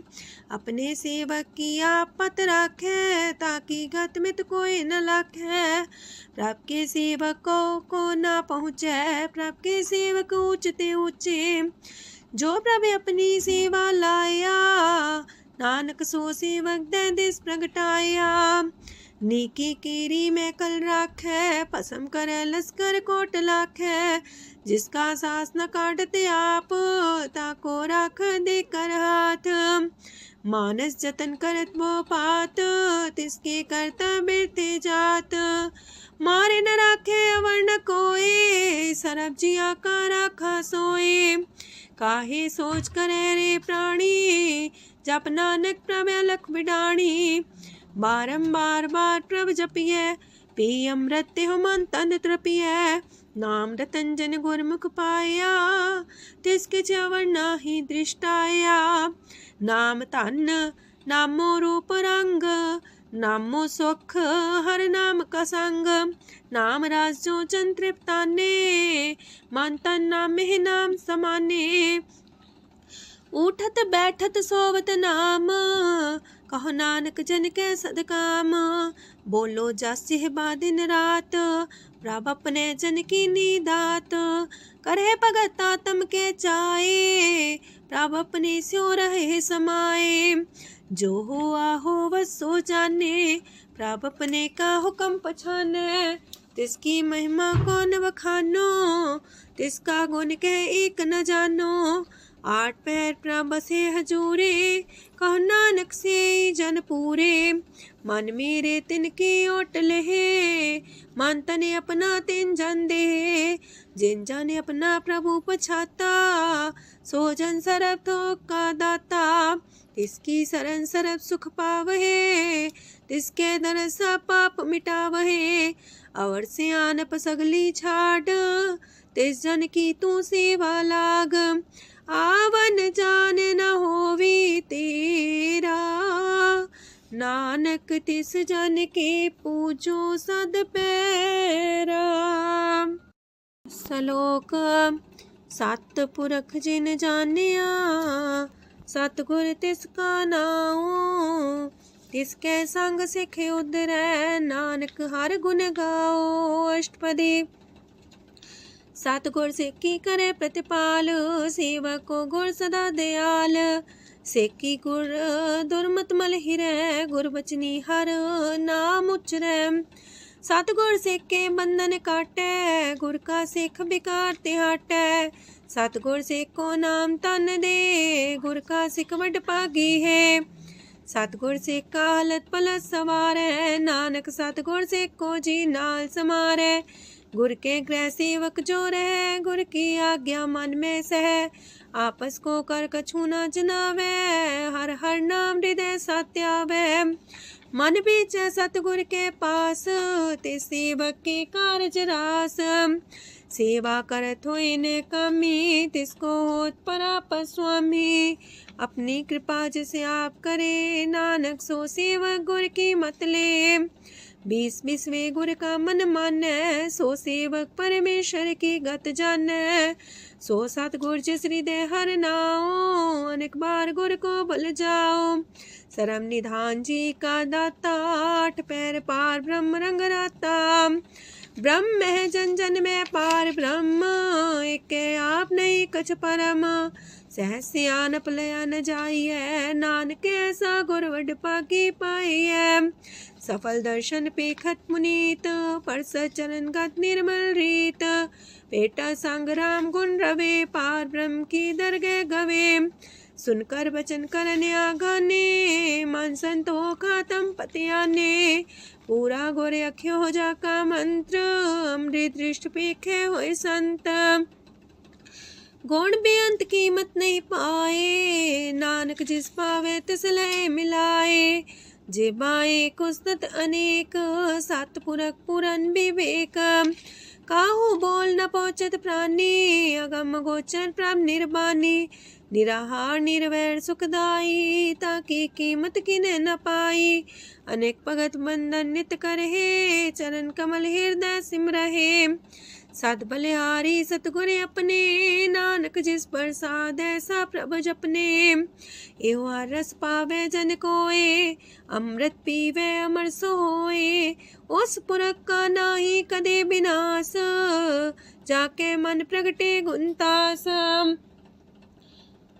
अपने सेवक की आप पत राखे, ताकि गत मित कोई न लाखे। प्रभ के सेवक को ना पहुँचे, प्रभ के सेवक ऊंचते ऊंचे। जो प्रभ अपनी सेवा लाया, नानक सो सेवक दे दिस प्रगटाया। नीकी कीरी में कल राखे, पसम करे लश्कर कोट लाखे। जिसका सास न काटते आप, ताको राख दे कर हाथ। मानस जतन करत वो पात, तिसके करता बिरते जात। मारे न राखे अवर न कोई, सरब जिया का राखा सोए। काहे सोच करे रे प्राणी, जप नानक प्रभ अलख बिडाणी। बारंबार बार प्रभ जपिए, पी अमृत हो मन तन तृपिए। नाम रतन जन गुरमुख पाया, तिसके चवर नाही दृष्टाया। नाम धन नामो रूप रंग, नामो सुख हर नाम का संग। नाम राज जो जन तृप्ताने, मन तन नाम में नाम समाने। उठत बैठत सोवत नाम, कहो नानक जन के सदकाम। बोलो जस बा दिन रात, प्रभ अपने जन की नीदात। करे भगत आत्म के चाए, प्रभ अपने स्यो रहे समाए। जो हो आहो वसो जाने, प्रभ अपने का हुक्म पछाने। तिसकी महिमा कौन बखानो, तिसका गुण के एक न जानो। आठ पैर प्रभ बसे हजूरे, कहो नानक से जन पूरे। मन मेरे तिनकी ओट लहे, मन तने अपना तिन जन दे। जिन जन अपना प्रभु पछाता, सो जन सरब थोक का दाता। तिसकी शरण सरब सुख पावहे, तिसके दरसा पाप मिटावहे। अवर से आनप सगली छाड़, तिस जन की तू सेवा लाग। आवन जान न होवी तेरा, नानक तिस जन के पूजो सद पैरा। सलोक सत पुरख जिन जानिया, सतगुर तिसका नाओ। तिसके संग सिख उधरै, नानक हर गुण गाओ। अष्टपदी। सतगुर सिक्खी करे प्रतिपाल, सेवक को गुर सदा दयाल। सेकी गुर दुर्मत मल हिरै, गुर बचनी हर नाम उचरै। सतगुर सिख के बंधन काटै, गुर का सिख बिकार ते हटै। सतगुर सिख को नाम तन दे, गुर का सिख वड भागी है। सतगुर सिख का हलत पलत सवारै, नानक सतगुर सिख को जी नाल समारै। गुर के गृह सेवक जो रहे, गुर की आज्ञा मन में सह। आपस को कर कछु न जनावै, हर हर नाम हृदय सत्यावै। मन बीच सतगुर के पास, ते सेवक के कारज रास। सेवा करत होए ने कामी, तिसको होत परापर स्वामी। अपनी कृपा जिसे आप करे, नानक सो सेवक गुर की मत ले। 20 गुर का मन मानै, सो सेवक परमेश्वर की गत जानै। सो सतगुर जिस हृदय हर नाओ, अनेक बार गुर को भुल जाओ। सरम निधान जी का दाता, 8 पैर पार ब्रह्म रंग राता। ब्रह्म है जन जन में पार ब्रह्म, एक आप नहीं कछ परम। सहस सियानप लया न जाइए, नानक ऐसा गुर वड पागी पाइए। सफल दर्शन पेखत मुनीत, परस चरण गत निर्मल रीत। बेटा संग राम गुण रवे, पार ब्रह्म की दरगह गवे। सुनकर बचन करने आगाने, मन संतो खातम पतियाने। पूरा गोरे अख्यो हो जाका मंत्र, अमृत दृष्ट पेखे होए संत। गुण बेअंत कीमत नहीं पाए, नानक जिस पावे तिस लय मिलाए। जे बाए कुसत अनेक, सतपुरख पुरन विवेक। काहू बोल न पहुँचत प्राणी, अगम गोचर प्रभ निर्बानी। निराहार निर्वैर सुखदाई, ताकि कीमत किने न पाई। अनेक भगत बंधन नित करहे, चरण कमल हृदय सिमरहे। सद बलिहारी सतगुर अपने, नानक जिस प्रसाद ऐसा प्रभ जपने। एहो रस पावे जन कोए, अमृत पीवे अमर सोए। उस पुरख का नाही कदे विनाश, जाके मन प्रगटे गुणतास।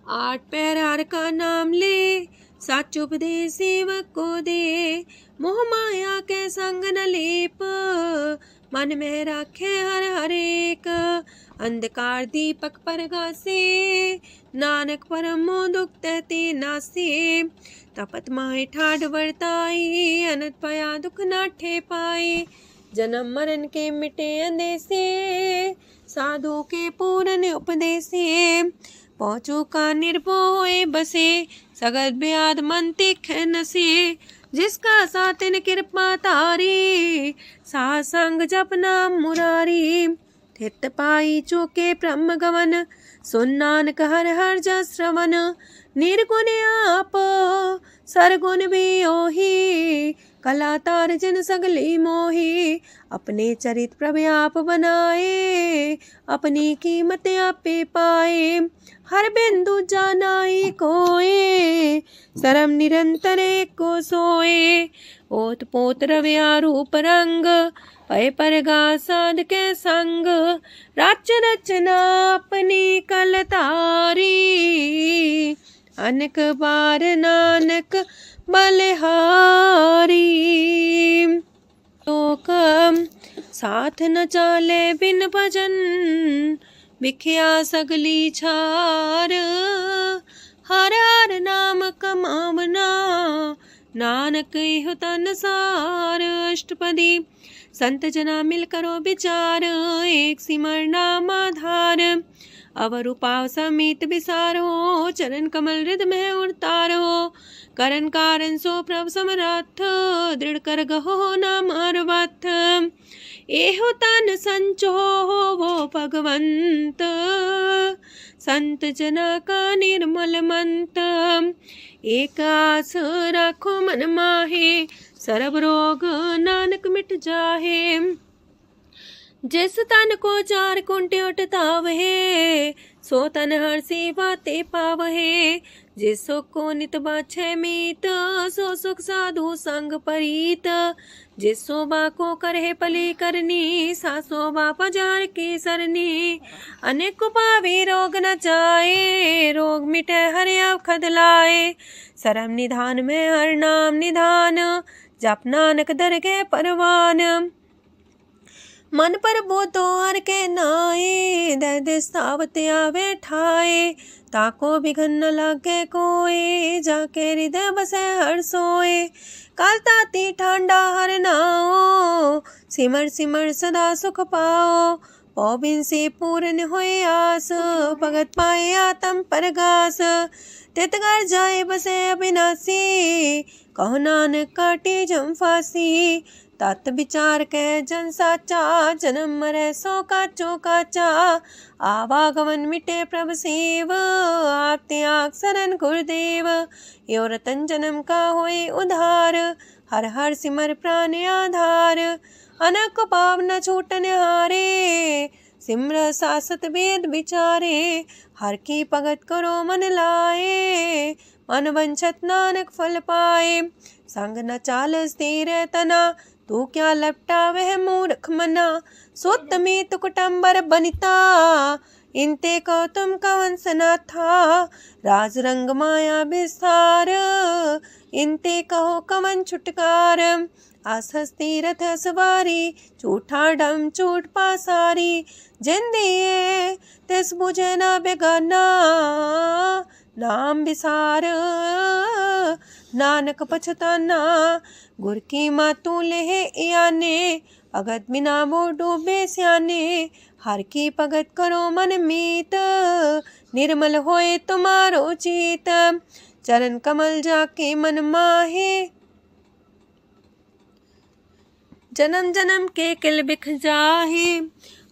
8 पैर हर का नाम ले, सच उपदेश सेवक को दे। मोह माया के संग न लेप, मन में राखे हर हर एक। अंधकार दीपक परगासे, नानक परम मोह दुख तहते नासे। तपत माहे ठाड वर्ताई, अनंत पया दुख नाठे पाए। जन्म मरण के मिटे अंदेसे, साधु के पूरन उपदेसे। पहुँचू का निर्भय बसे, सगत ब्याद मन तिख नसे। जिसका सातिन कृपा तारी, साह संग जप नाम मुरारी। थित पाई चूके ब्रह्म गवन, सुन नानक हर हर जस श्रवण। निर्गुण आप सरगुण भी ओही, कला तार जिन सगली मोही। अपने चरित प्रभ आप बनाए, अपनी कीमत आपे पाए। हर बिंदु जानाई कोए, सरम निरंतर को सोए। ओत पोत रव्या रूप रंग, पय परगा साध के संग। राच रचना अपनी कलतारी, अनेक बार नानक बलिहारी। लोक साथ न चाले बिन भजन, बिखिया सगली छार। हर हर नाम कमावना, नानक इहो तन सार। अष्टपदी संत जना मिल करो विचार, एक सिमर नाम आधार। अवर उपाव समीत विसारो, चरण कमल हृदय में उतारो। करण कारण सो प्रभ समरथ, दृढ़ कर गहो नाम अर्वथ। एहो तन संचो वो भगवंत, संत जना का निर्मल मंत। एक आस राखो मन माहे, सरब रोग नानक मिट जाहे। जिस तन को 4 कुंटे उठतावहे, सो तन हर सेवा ते पावहे। जिस सुख को नित बाछे मीत, सो सुख साधु संग परीत। जिस शोभा को करहे पली करनी, सा शोभा पजार की सरनी। अनेक पावे रोग न जाए, रोग मिटे हरे अवखद लाए। सरम निधान में हर नाम निधान, जप नानक दरगह परवान। मन पर बोधो हर के नाए, दे दे सावत आवे ठाए। ताको बिघन न लागे कोई, जाके हृदय बसे हर सोए। काल ताती ठांडा हर नाओ, सिमर सिमर सदा सुख पाओ। पौबिन से पूर्ण होए आस, भगत पाए आत्म परगास। तितगर जाए बसे अविनाशी, कहो नानक काटे जम फांसी। तत् विचार के जन साचा, जन्म मरे सो काचो काचा। आवागमन मिटे प्रभ सेव, आप त्याग शरण गुरुदेव। यो रतन जन्म का होए उधार, हर हर सिमर प्राण आधार। अनक पाप न छूटन हारे, सिमर सासत वेद विचारे। हर की भगत करो मन लाए, मन वंछत नानक फल पाए। संग न चाल स्थिर तना, तू क्या लपटा वह मूर्ख मना। सुत में तु कुटुम्बर बनिता, इनते को तुम कवन सना था। राज रंग माया विस्तार, इनते कहो कवन छुटकार। आसस तीरथ सवारी, झूठा डम झूठ पासारी। जिंदिए तिस बुझे न बेगाना, नाम विसार नानक पछताना। गुर की मातू लेहे याने, भगत बिना वो डूबे स्याने। हर की भगत करो मन मीत, निर्मल होए तुम्हारो चित। चरण कमल जाके मन माहे, जन्म जन्म के किल बिख जाहे।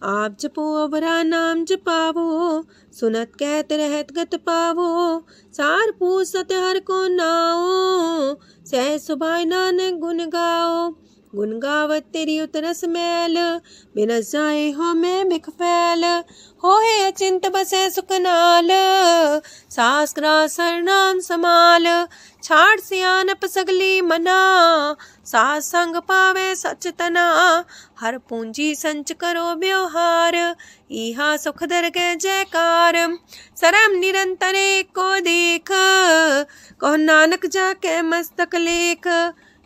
आप जपो अवरा नाम जपावो, सुनत कहत रहत गत पावो। सार पूसत हर को नाओ, सह सुभाय नानक गुण गाओ। गुण गावत तेरी उतरस मैल, बिनस जाए हो मैं बिख फैल। हो है अचिंत बसे सुकनाल, सास ग्रास हर नाम समाल। छाड़ सियानप सगली मना, सास संग पावे सच तना। हर पूंजी संच करो व्यवहार, इहा सुख दर के जयकार। सरम निरंतर को देख, कहो नानक जाके मस्तक लेख।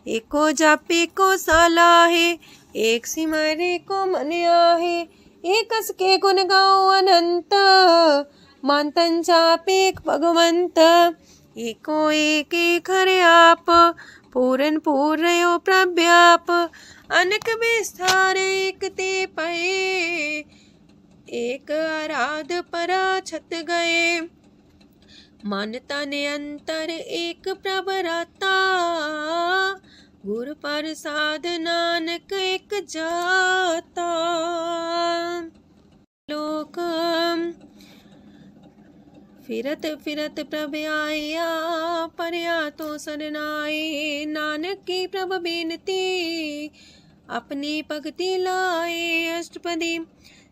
एको जापे को साला है, एक सिमरे को मन आहे। एक कस के गुण गाओ अनंत, मानतन जापे भगवंत। एको एक एक हरे आप, पूरन पूर्णयो प्रव्याप। अनक विस्तार एक ते पए, एक आराध परा छत गए। मन तन अंतर एक प्रभ राता, गुर प्रसाद नानक एक जाता। लोक फिरत फिरत प्रभ आया, परया तो सरनाए। नानक की प्रभ बेनती, अपनी भगति लाए। अष्टपदी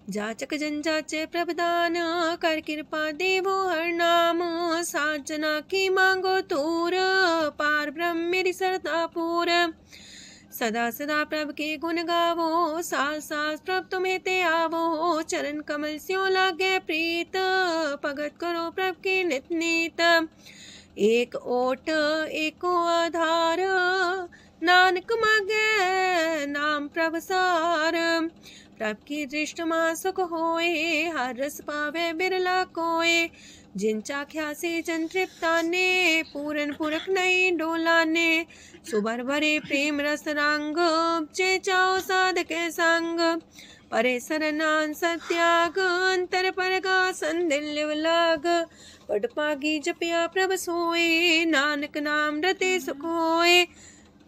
जाचक जन जाचे प्रभदान, कर कृपा देवो हर नाम। सात जना की मांगो तूर, पार ब्रह्म मेरी सरदा पूर। सदा सदा प्रभ के गुण गावो, सास सास प्रभ तुम्हें ते आवो। चरण कमल स्यों लागे प्रीत, भगत करो प्रभ के नित नीत। एक ओट एको आधार, नानक मांगे नाम प्रभ सार। प्रभ की दृष्ट मां सुख होए, हर रस पावे बिरला कोय। जिन चाख्या से जन तृप्ताने, पूरन पुरख नहीं डोलाने। सुबर भरे प्रेम रस रंग, जे चाओ साधके संग। परे सरनान सत्याग, अंतर परगा संदिल लाग। पट पागी जपिया प्रभ सोए, नानक नाम रते सुख होए।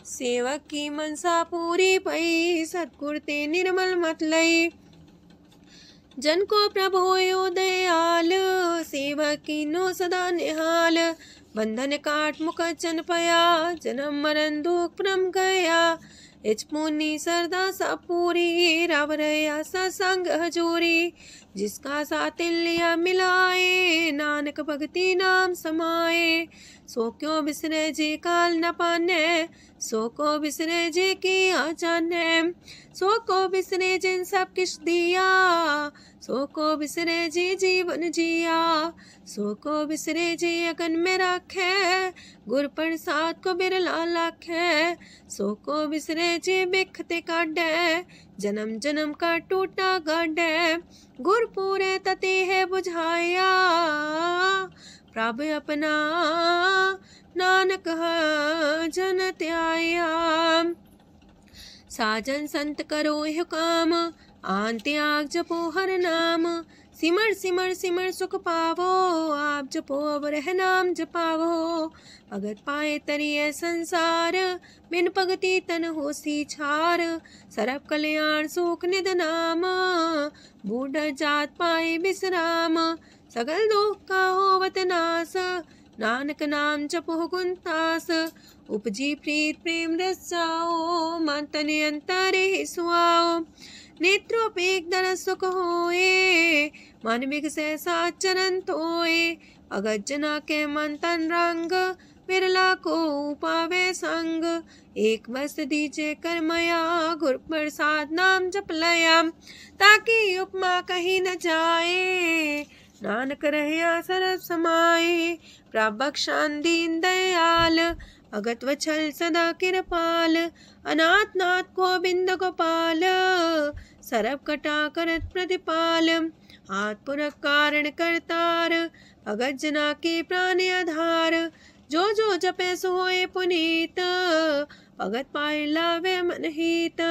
सेवक की मनसा पूरी पई, सतगुर ते निर्मल मत लई। जन को प्रभु होयो दयाल, सेवक की नो सदा निहाल। बंधन काट मुख चन पया, जन्म मरण दुख परम गया। इच पुनि सरदा सा पूरी, रव रया सत्संग हजूरी। जिसका सातिल्य मिलाए, नानक भगति नाम समाए। सो क्यों बिसरे जे काल न पाने, सो को बिसरे जे की आचाने। सो को बिसरे जिन सब किछ दिया, सो को बिसरे जी जीवन जिया। सो को बिसरे जी अगन में राखे, गुर प्रसाद को बिरला लाखे। सो को बिसरे जी बिखते काढे, जन्म जन्म का टूटा गढ़ गुरपुरे तते है बुझाया। प्रभु अपना नानक जन त्याया। साजन संत करो यह काम आन त्याग जपो हर नाम। सिमर सिमर सिमर सुख पावो आप जपो अब रह नाम जपावो। भगत पाए तरिए संसार बिन भगति तन होसी छार। सरब कल्याण सुख निध नाम बूढ़ जात पाए विश्राम। सगल दुख का होवत नाश नानक नाम जपो गुणतास। उपजी प्रीत प्रेम रस जाओ मन तन अंतरे सुआओ। नेत्रोपेक दर सुख होए मन विगसे सात चरण धोए। अगत जना के मन तन रंग विरला को पावे संग। एक बस दीजे कर मया गुर प्रसाद नाम जप लया। ताकि उपमा कहीं न जाए नानक रहे सरब समाए। प्रभु बख्शान दीन दयाल अगत वछल सदा कृपाल। अनाथ नाथ गोविंद गोपाल सरब कटा करत प्रतिपाल। हाथ पुरख कारण करतार भगत जना के प्राण आधार। जो जो जपे सो होए पुनीत भगत पाए लावे मन हित।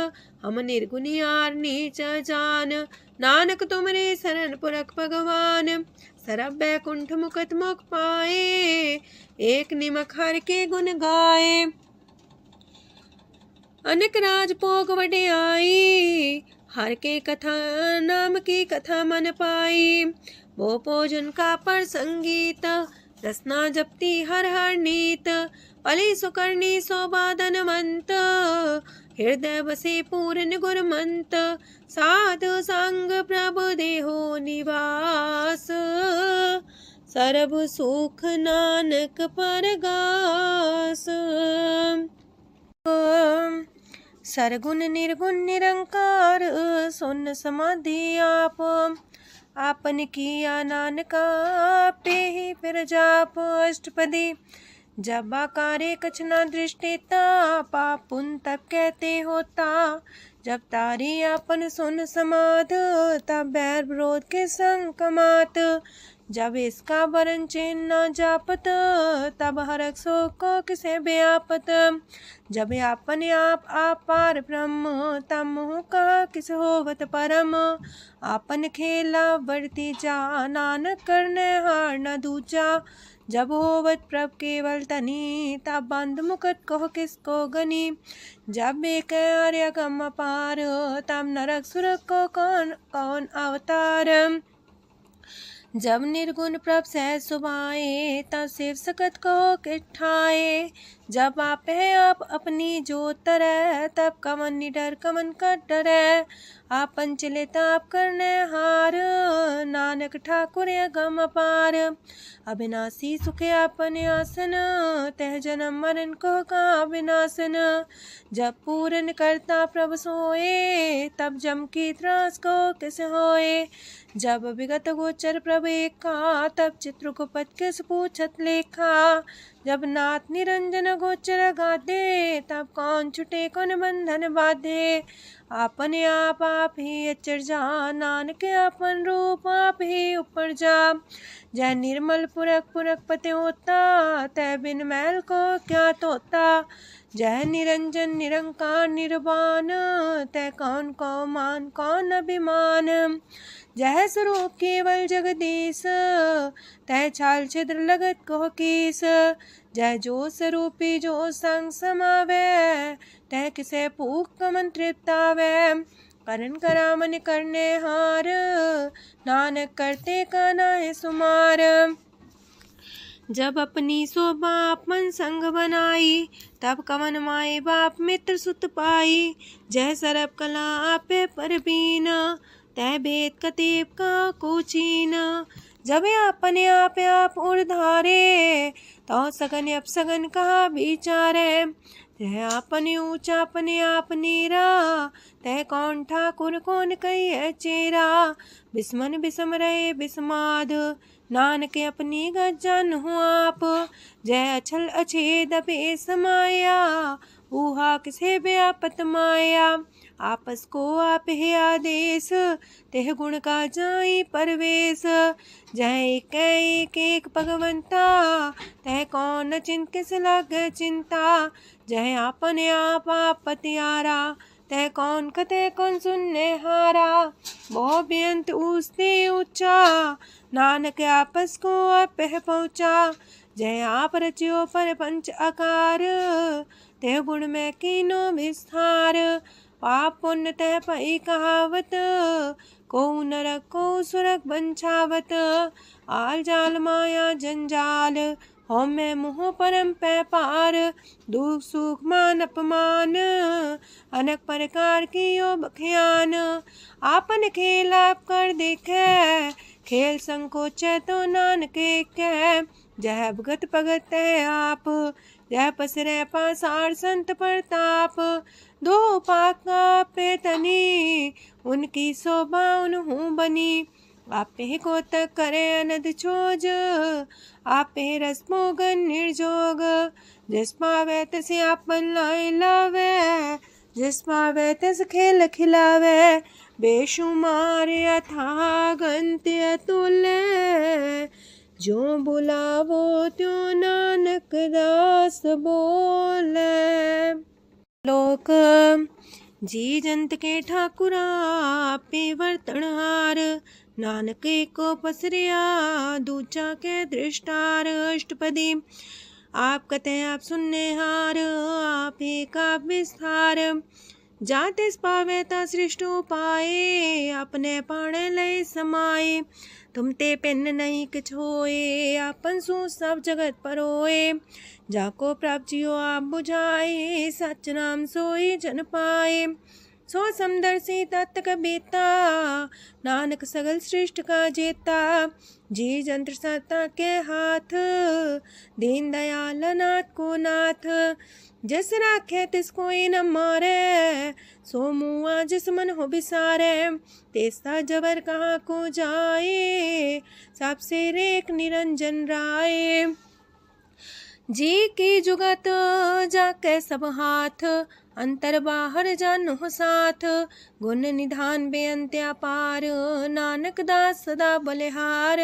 हम निर्गुनियार नीच जान नानक तुमरे शरण पुरख भगवान। सरब बैकुंठ मुकत मुख पाए एक निमक हर के गुण गाए। अनेक राज भोग वड्याई हर के कथा नाम की कथा मन पाई। वो भोजन का पर संगीत रसना जपती हर हर नीत। पली सुकर्णी सोबादन मंत हृदय बसे पूर्ण गुरमंत। साधु संग प्रभु देहो निवास सरब सुख नानक परगास। सरगुण निर्गुण निरंकार सुन समाधि आप। आपन किया नानका पे ही फिर जाप। अष्टपदी जब आकारे कछ न दृष्टिता पाप पुन तब कहते होता। जब तारी आपन सुन समाध तब बैर विरोध के संग कमात। जब इसका वरण चिन्ह न जापत तब हरक शोक को किसे व्यापत। जब अपने आप पार ब्रह्म तब मोह का किस होवत परम। आपन खेला बढ़ती जा नानक करने हार न दूजा। जब होवत प्रभ केवल तनी तब बंद मुकट कहो किसको गनी। जब एक आर्य गम पार तब नरक सुरक को कौन कौन अवतार। जब निर्गुण प्रभ सह सुभाए तब शिव सकत को किठाए। जब आप है आप अपनी जो तरह तब कमन निडर कमन का डरे। आपन चले ताप करने हार नानक ठाकुर गम पार। अविनाशी सुखे आपन आसन तह जन्म मरण को का विनाशन। जब पूरन करता प्रभु सोए तब जम की त्रास को किस होए। जब विगत गोचर प्रभु एका तब चित्रगुप्त किस पूछत लेखा। जब नाथ निरंजन गोचर गाधे तब कौन छुटे कौन बंधन बाधे। आपने आप ही अचर जा नानक आपन रूप आप ही ऊपर जा। जय निर्मल पुरख पुरख पते होता तय बिन मैल को क्या तोता। जय निरंजन निरंकार निर्वाण तय कौन को मान कौन अभिमान। जय स्वरूप केवल जगदीश तय छाल छिद्र लगत को कीस। जय जो स्वरूपी जो संग समावे तय किसे पूक मंत्रित तावे। करण करामन करने हार नानक करते का नाय सुमार। जब अपनी शोभा अपन संग बनाई तब कवन माए बाप मित्र सुत पाई। जय सरब कला आपे परबीन तय भेद कतीब का कोचीन। जब अपने आप उड़धारे तो सगन अपसगन कहा विचारे। तय अपने ऊंचा अपने आप नीरा तय कौन ठाकुर कौन कही चेरा। बिस्मन बिसम रहे बिस्माद नानक अपनी गजन हो आप। जय अछल अछेद पे समाया ऊहा किसे व्यापत माया। आपस को आप है आदेश, तेह गुण का जाई परवेश। जह एक एक भगवंता, तह कौन चिंत किस लागे चिंता। जह आपने आप पतियारा, तह कौन कते कौन सुनने हारा। बहु बेअंत ऊसते ऊंचा, नानक आपस को आप है पहुँचा। जय आप रचियो पर पंच आकार, तेह गुण में कीनो विस्तार। पाप पुण्य तह पई कहावत, को नरक को सुरक बंछावत। आल जाल माया जंजाल, हो मैं मुँह परम पै पार। दुख सुख मान अपमान, अनेक प्रकार की यो बखियान। आपन खेल आप कर देखे, खेल संकोच तो नानक कह। जह भगत भगत है आप, जह पसरे पासार संत प्रताप। दो पाका पे तनी, उनकी शोभा उन्हूं बनी। आपे को तक करे अनद छोज, आपे रस मोगन निर्जोग। जिस पावे तसे आपन लाई लावे, जिस पावे तस खेल खिलावे। बेशुमार अथागंत अतुल्य, जो बुलावो त्यों नानक दास बोले। लोक जी जंत के ठाकुरा, आपे वर्तनहार। नानक को पसरिया, दूजा के दृष्टार। अष्टपदी आप कते आप सुनने हार, आप एक आप विस्तार। जाते पावे ता सृष्टो पाए, अपने पाणे लय समाए। तुम ते पिन नहीं किछ होए, आपन सु सब जगत परोए। जाको प्राप्त जियो आप बुझाए, सच नाम सोई जन पाए। सो समदर्शी तत्क बेता, नानक सगल सृष्ट का जेता। जी जंत्र सत्ता के हाथ, दीन दयाल नाथ को नाथ। जिस राखे तिस कोई न मारे, सो मुआ जिस मन हो बिसारे। तेसा जबर कहाँ को जाए, सबसे रेख निरंजन राय। जी की जुगत जाके सब हाथ, अंतर बाहर जानो साथ। गुण निधान बेअंत्या पार, नानक दास सदा बलिहार।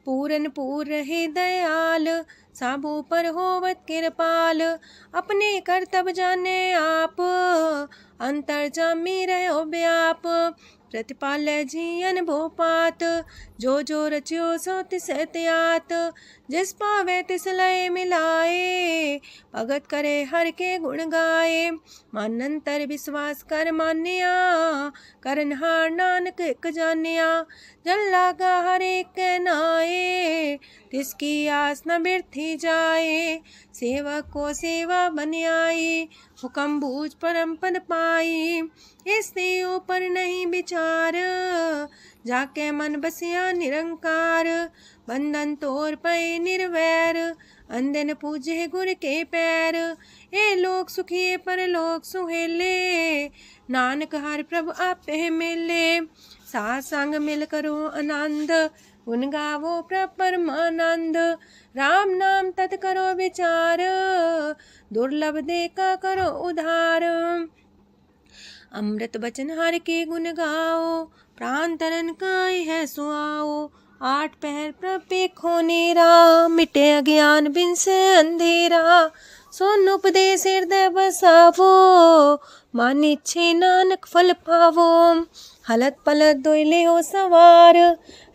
पूरन पूर रहे दयाल, साबू पर होवत कृपाल। अपने कर्तव्य जाने आप, अंतर जामी रहो व्याप। प्रतिपाल जियन भोपात, जो रचियो सो तिस त्यात। जिस पावे तिस लय मिलाए, भगत करे हर के गुण गाए। मानंतर विश्वास कर मान्या, करनहार नानक एक जान्या। जल लागा हर एक नाए, तिसकी आस न बिरथी जाए। सेवक को सेवा बन आई, हुक्म बूझ परम पद पाई। इससे ऊपर नहीं विचार, जाके मन बसिया निरंकार। बंधन तोड़ पे निर्वैर, अंधन पूजे गुर के पैर। ए लोक सुखिए पर लोक सुहेले, नानक हर प्रभु आपे मिले। साथ संग मिल करो आनंद, गुण गावो प्रभु परमानंद। राम नाम तत् करो विचार, दुर्लभ देखा करो उधार। अमृत बचन हर के गुण गाओ, प्राण तरन काय है सुआओ। आठ पहर प्रभ पेखो नेरा, मिटे अज्ञान बिन से अंधेरा। सोन उपदेश हृदय बसावो, मानिछे नानक फल पावो। हलत पलत दोइले हो सवार,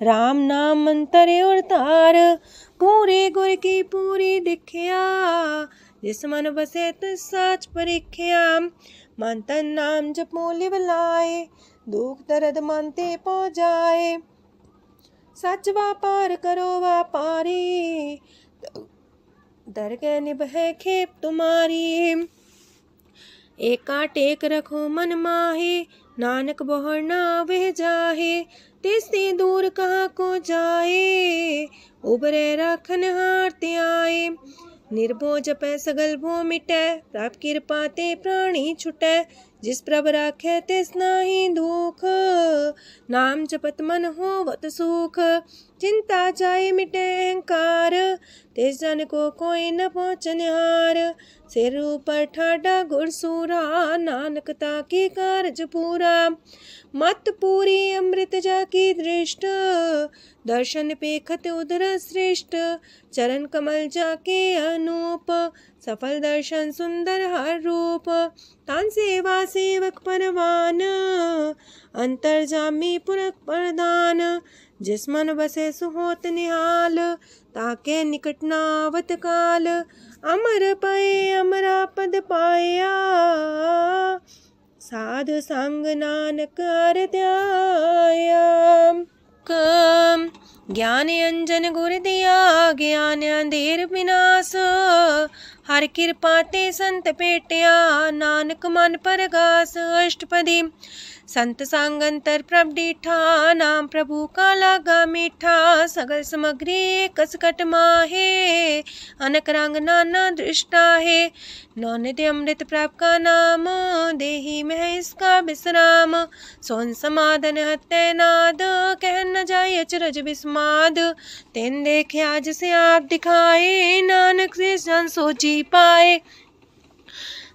राम नाम मंत्र उड़तार। पूरे गुर की पूरी दिखिया, जिस मन बसे तिस साच परिख्या। मन तन नाम जपो लिव लाए, दुख दर्द मानते पो जाए। सच व्यापार करो व्यापारी, दरगह निभे खेप तुम्हारी। एका टेक रखो मन माहे, नानक बहुर ना वह जाहे। तिससे दूर कहाँ को जाए, उबरे राखन हार ते आए। निर्भो जपै सगल भो मिटै, प्रभ कृपा ते प्राणी छुटै। जिस प्रभ राखे तिस नाही दुख, नाम जपत मन होवत सुख। चिंता जाए मिटे अहंकार, तिस जन को कोई न पहुँचन हार। सिर ऊपर ठाडा गुरसूरा, नानक ताकी कारज पूरा। मत पूरी अमृत जाकी दृष्ट, दर्शन पेखत उदर श्रेष्ठ। चरण कमल जाके अनूप, सफल दर्शन सुंदर हर रूप। तान सेवा सेवक परवान, अंतर जामी पुरख प्रधान। जिस मन बसे सुहोत निहाल, ताके निकट नावत काल। अमर पाए अमरा पद पाया, साध संग नानक हर ध्याया। ज्ञान अंजन गुर दिया, ज्ञान अंधेर विनाश। हर कृपा ते संत पेटिया, नानक मन परगास। अष्टपदी संत संग अंतर प्रभ डीठा, नाम प्रभु का लागा मीठा। सगल सामग्री कसकट माहे, अनक रंग नाना दृष्टा है। नौनिधि अमृत प्रभ का नाम, देही में इसका विश्राम। सोन समाधन हत्ते नाद, कह न जाय अचरज विस्माद। तेन देखे आज से आप दिखाए, नानक से जन सो जी पाए।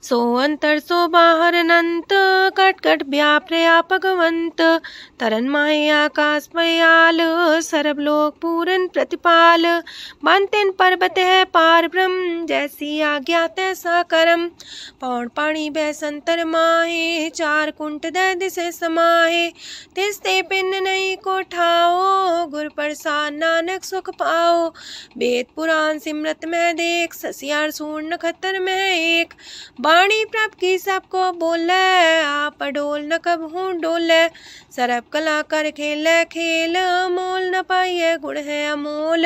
सो अंतर सो बाहर अनंत, कट कट व्याप रया भगवंत। तरन माहे आकाश पयाल, सरब लोक पूरन प्रतिपाल। बनतेन पर्वत है पार ब्रह्म, जैसी आज्ञा तैसा करम। पौड़ पाणी बह संतर माहे, चार कुंट दह दिसे समाहे। तिसते पिन नहीं को ठाओ, गुर प्रसाद नानक सुख पाओ। वेद पुराण सिमरत में देख, ससियार सूर नखत्तर में एक। वाणी प्रभ की सबको बोले, आप डोल न कब हूँ डोले। सरब कला कर खेले खेल, मोल न पाइए गुण है अमोल।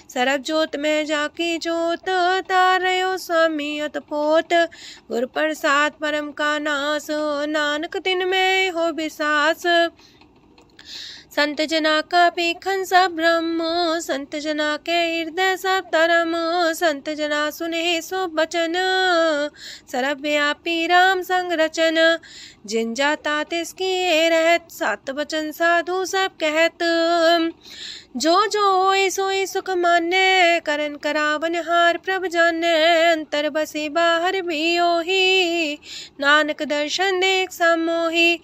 सरब जोत में जाकी जोत, तारयो स्वामी अतपोत। गुर प्रसाद परम का नास, नानक दिन में हो विसास। संत जना का पेखन सब ब्रह्म, संत जना के हृदय सब धर्म। संत जना सुने सो बचन, सर्वव्यापी राम संग रचन। जिन जाता तिसकी रहत, सात वचन साधु सब कहत। जो जो होए सोए सुख माने, करन करावन हार प्रभ जाने। अंतर बसे बाहर भी ओही, नानक दर्शन देख समोही।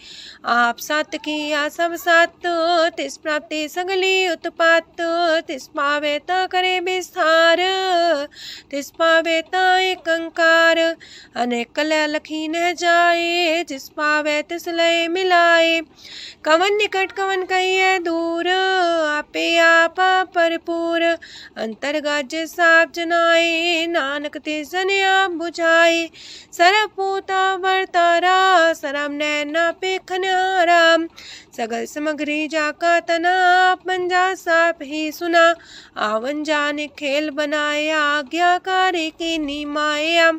आप सत किया सब सत, तिस प्राप्ति सगली उत्पात। तिस पावे ता करे विस्तार, तिस पावे ता एक अंकार। अनेक कलय लखी न जाए, जिस पावे तिस लय मिलाए। कवन निकट कवन कहिए दूर, आपे आपा भरपूर। अंतर्गत साप जनाए, नानक तिस जन आप बुझाए। सरब पूता वर्तारा, सरब नैना पेखन हारा। सगल सामग्री जाका तना, आप मंजा साप ही सुना। आवन जाने खेल बनाया, आज्ञाकारी की नीमाया।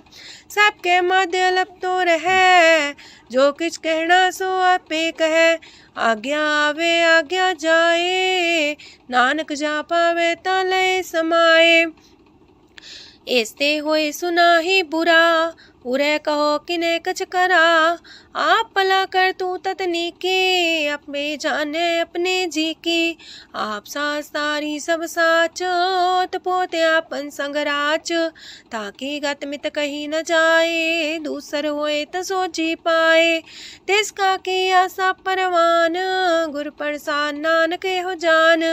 सबके मध्य लप तो रहे, जो किछ कहना सो आपे कहे। आज्ञा आवे आज्ञा जाए, नानक जा पावे ता लय समाए। ऐसते होए सुना ही बुरा, उरे कहो किने कछ करा। आप भला कर तू ततनी के, अपने जाने अपने जी की। आप सास तारी सब साच, पोते आपन संगराच। ताकि गत मित कही न जाए, दूसर होए त सो जी पाए। तिसका किया सब परवान, गुर प्रसाद नानक हो जान।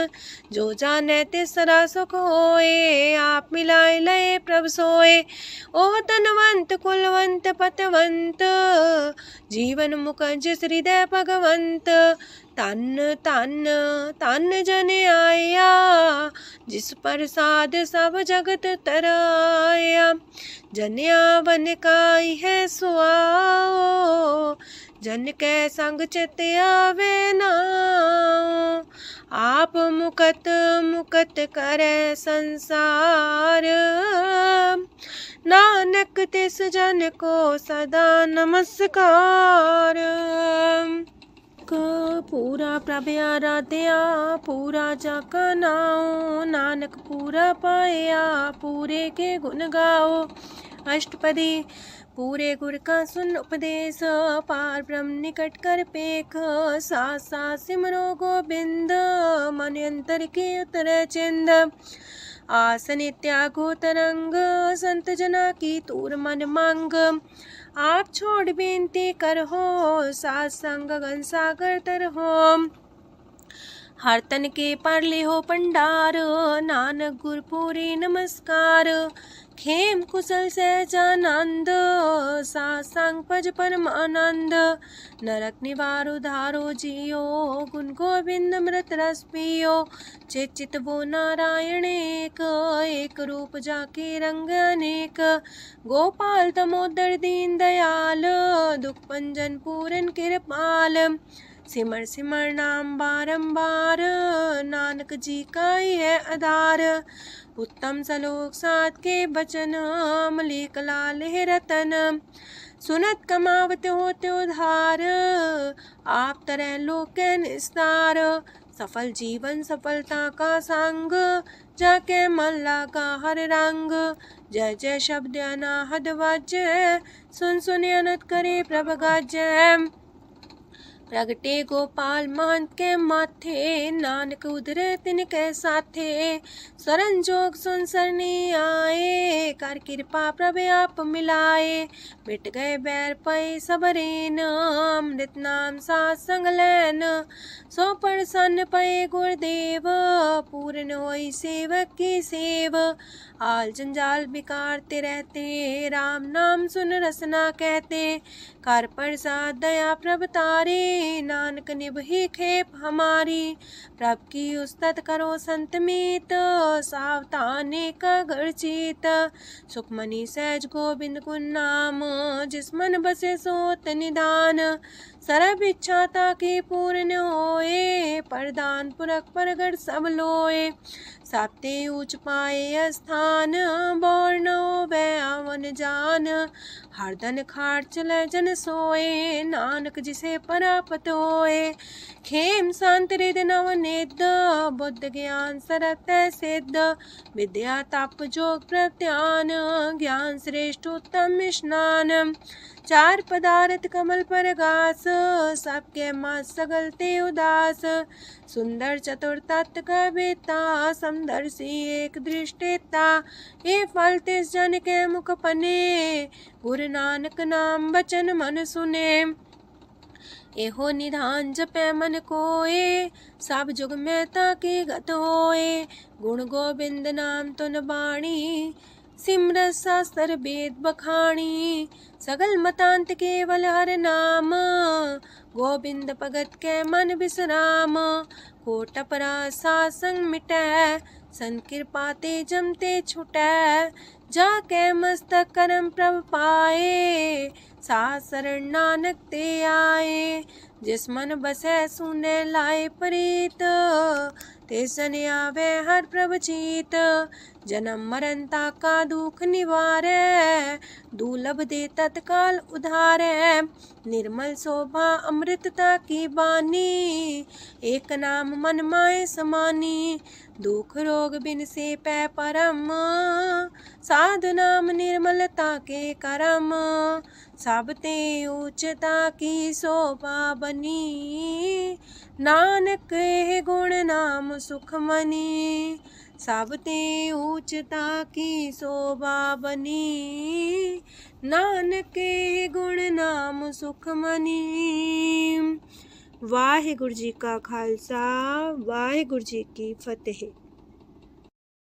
जो जाने तिसरा सुख होए, आप मिलाए लय प्रभ सोए। ओह तनवंत कुलवंत पतवंत, जीवन मुकज हृदय भगवंत। तन तन तन जन आया, जिस प्रसाद सब जगत तराया। जन्या बन काई है सुआओ, जन के संग चित आवे नाओ। आप मुकत मुकत करे संसार, नानक तिस जन को सदा नमस्कार। पूरा प्रभ आराध्या, पूरा जाका नाओ। नानक पूरा पाया, पूरे के गुण गाओ। अष्टपदी पूरे गुर का सुन उपदेश, पार ब्रह्म निकट कर पेख। साथ साथ सिमरो गोबिंद, मन अंतर के उतर चिंद। आसन त्यागो तरंग, संत जना की तूर मन मांग। आप छोड़ बेनती कर हो, सात संग गगन सागर तर हो। हर तन के पर ले हो पंडार, नानक गुर पूरी नमस्कार। खेम कुशल सहजानंद, सासंग पज परमानंद। नरक निवार उधारो जियो, गुण गोविंद मृत रस पियो। चित वो नारायण एक रूप जाके रंग अनेक। गोपाल दामोदर दीन दयाल, दुख पंजन पूरन कृपाल। सिमर सिमर नाम बारंबार, नानक जी का है आधार। उत्तम सलोक साध के बचन, अमलीक लाल है रतन। सुनत कमावत होते उधार, आप तरह लोक निस्तार। सफल जीवन सफलता का संग, जाके मन लागा हर रंग। जय जय शब्द अनाहद वाजय, सुन सुन अनत करे प्रभ गाजय। प्रगटे गोपाल महंत के माथे, नानक उधरे तिनके साथे। शरण जोग सुन सरनी आए, कर कृपा प्रभ आप मिलाए। मिट गए बैर पै सबरेन, अमृत नाम साथ संग लैन। सो प्रसन्न पै गुरुदेव, पूर्ण होई सेवक की सेव। आल जंजाल बिकारते रहते, राम नाम सुन रसना कहते। कर प्रसाद दया प्रभ तारे, नानक निभहि खेप हमारी। प्रभ की उस्तत करो संत मीत, सावधाने का घर चीत। सुखमणि सहज गोविंद गुण नाम, जिस मन बसे सोत निधान। सर्व इच्छा ताकी पूर्ण होए, प्रदान पुरख परगट सब लोए। साप्ते ऊंच पाए स्थान, बोर न होवे आवन जान। हरदन खाट चले जन सोए, नानक जिसे परापत होए। खेम शांत हृद नव निध, बुद्ध ज्ञान सरत सिद्ध। विद्या तप जोग प्रत्यान, ज्ञान श्रेष्ठ उत्तम स्नान। चार पदार्थ कमल पर घास, सबके मास सगलते उदास। सुंदर चतुर तत्व का बेता, समदर्शी एक दृष्टिता। ये फल तिस जन के मुख पने, गुरु नानक नाम बचन मन सुने। एहो निधान जपै मन कोए, सब जुग में ताकी गत होए। गुण गोविंद नाम तुन बाणी, सिमरत शास्त्र वेद बखाणी। सगल मतांत केवल हर नाम, गोविंद भगत के मन विश्राम। कोट अपराध सात संग मिटै, संत कृपा ते जमते छुटै। जाके मस्तक करम प्रभ पाए, साथ शरण नानक ते आए। जिस मन बसै सुने लाए प्रीत, तिस जन आवे हर प्रभ चीत। जन्म मरण ताका दुख निवारै, दुर्लभ दे तत्काल उधारै। निर्मल शोभा अमृतता की बानी, एक नाम मन माय समानी। दुख रोग बिन से पै परम, साधु नाम निर्मलता के करम। सब ते ऊंचता की शोभा बनी, नानक हे गुण नाम सुखमनी। सब ते ऊंचता की शोभा बनी, नानक हे गुण नाम सुखमनी। वाहिगुरु जी का खालसा, वाहिगुरु जी की फतेह।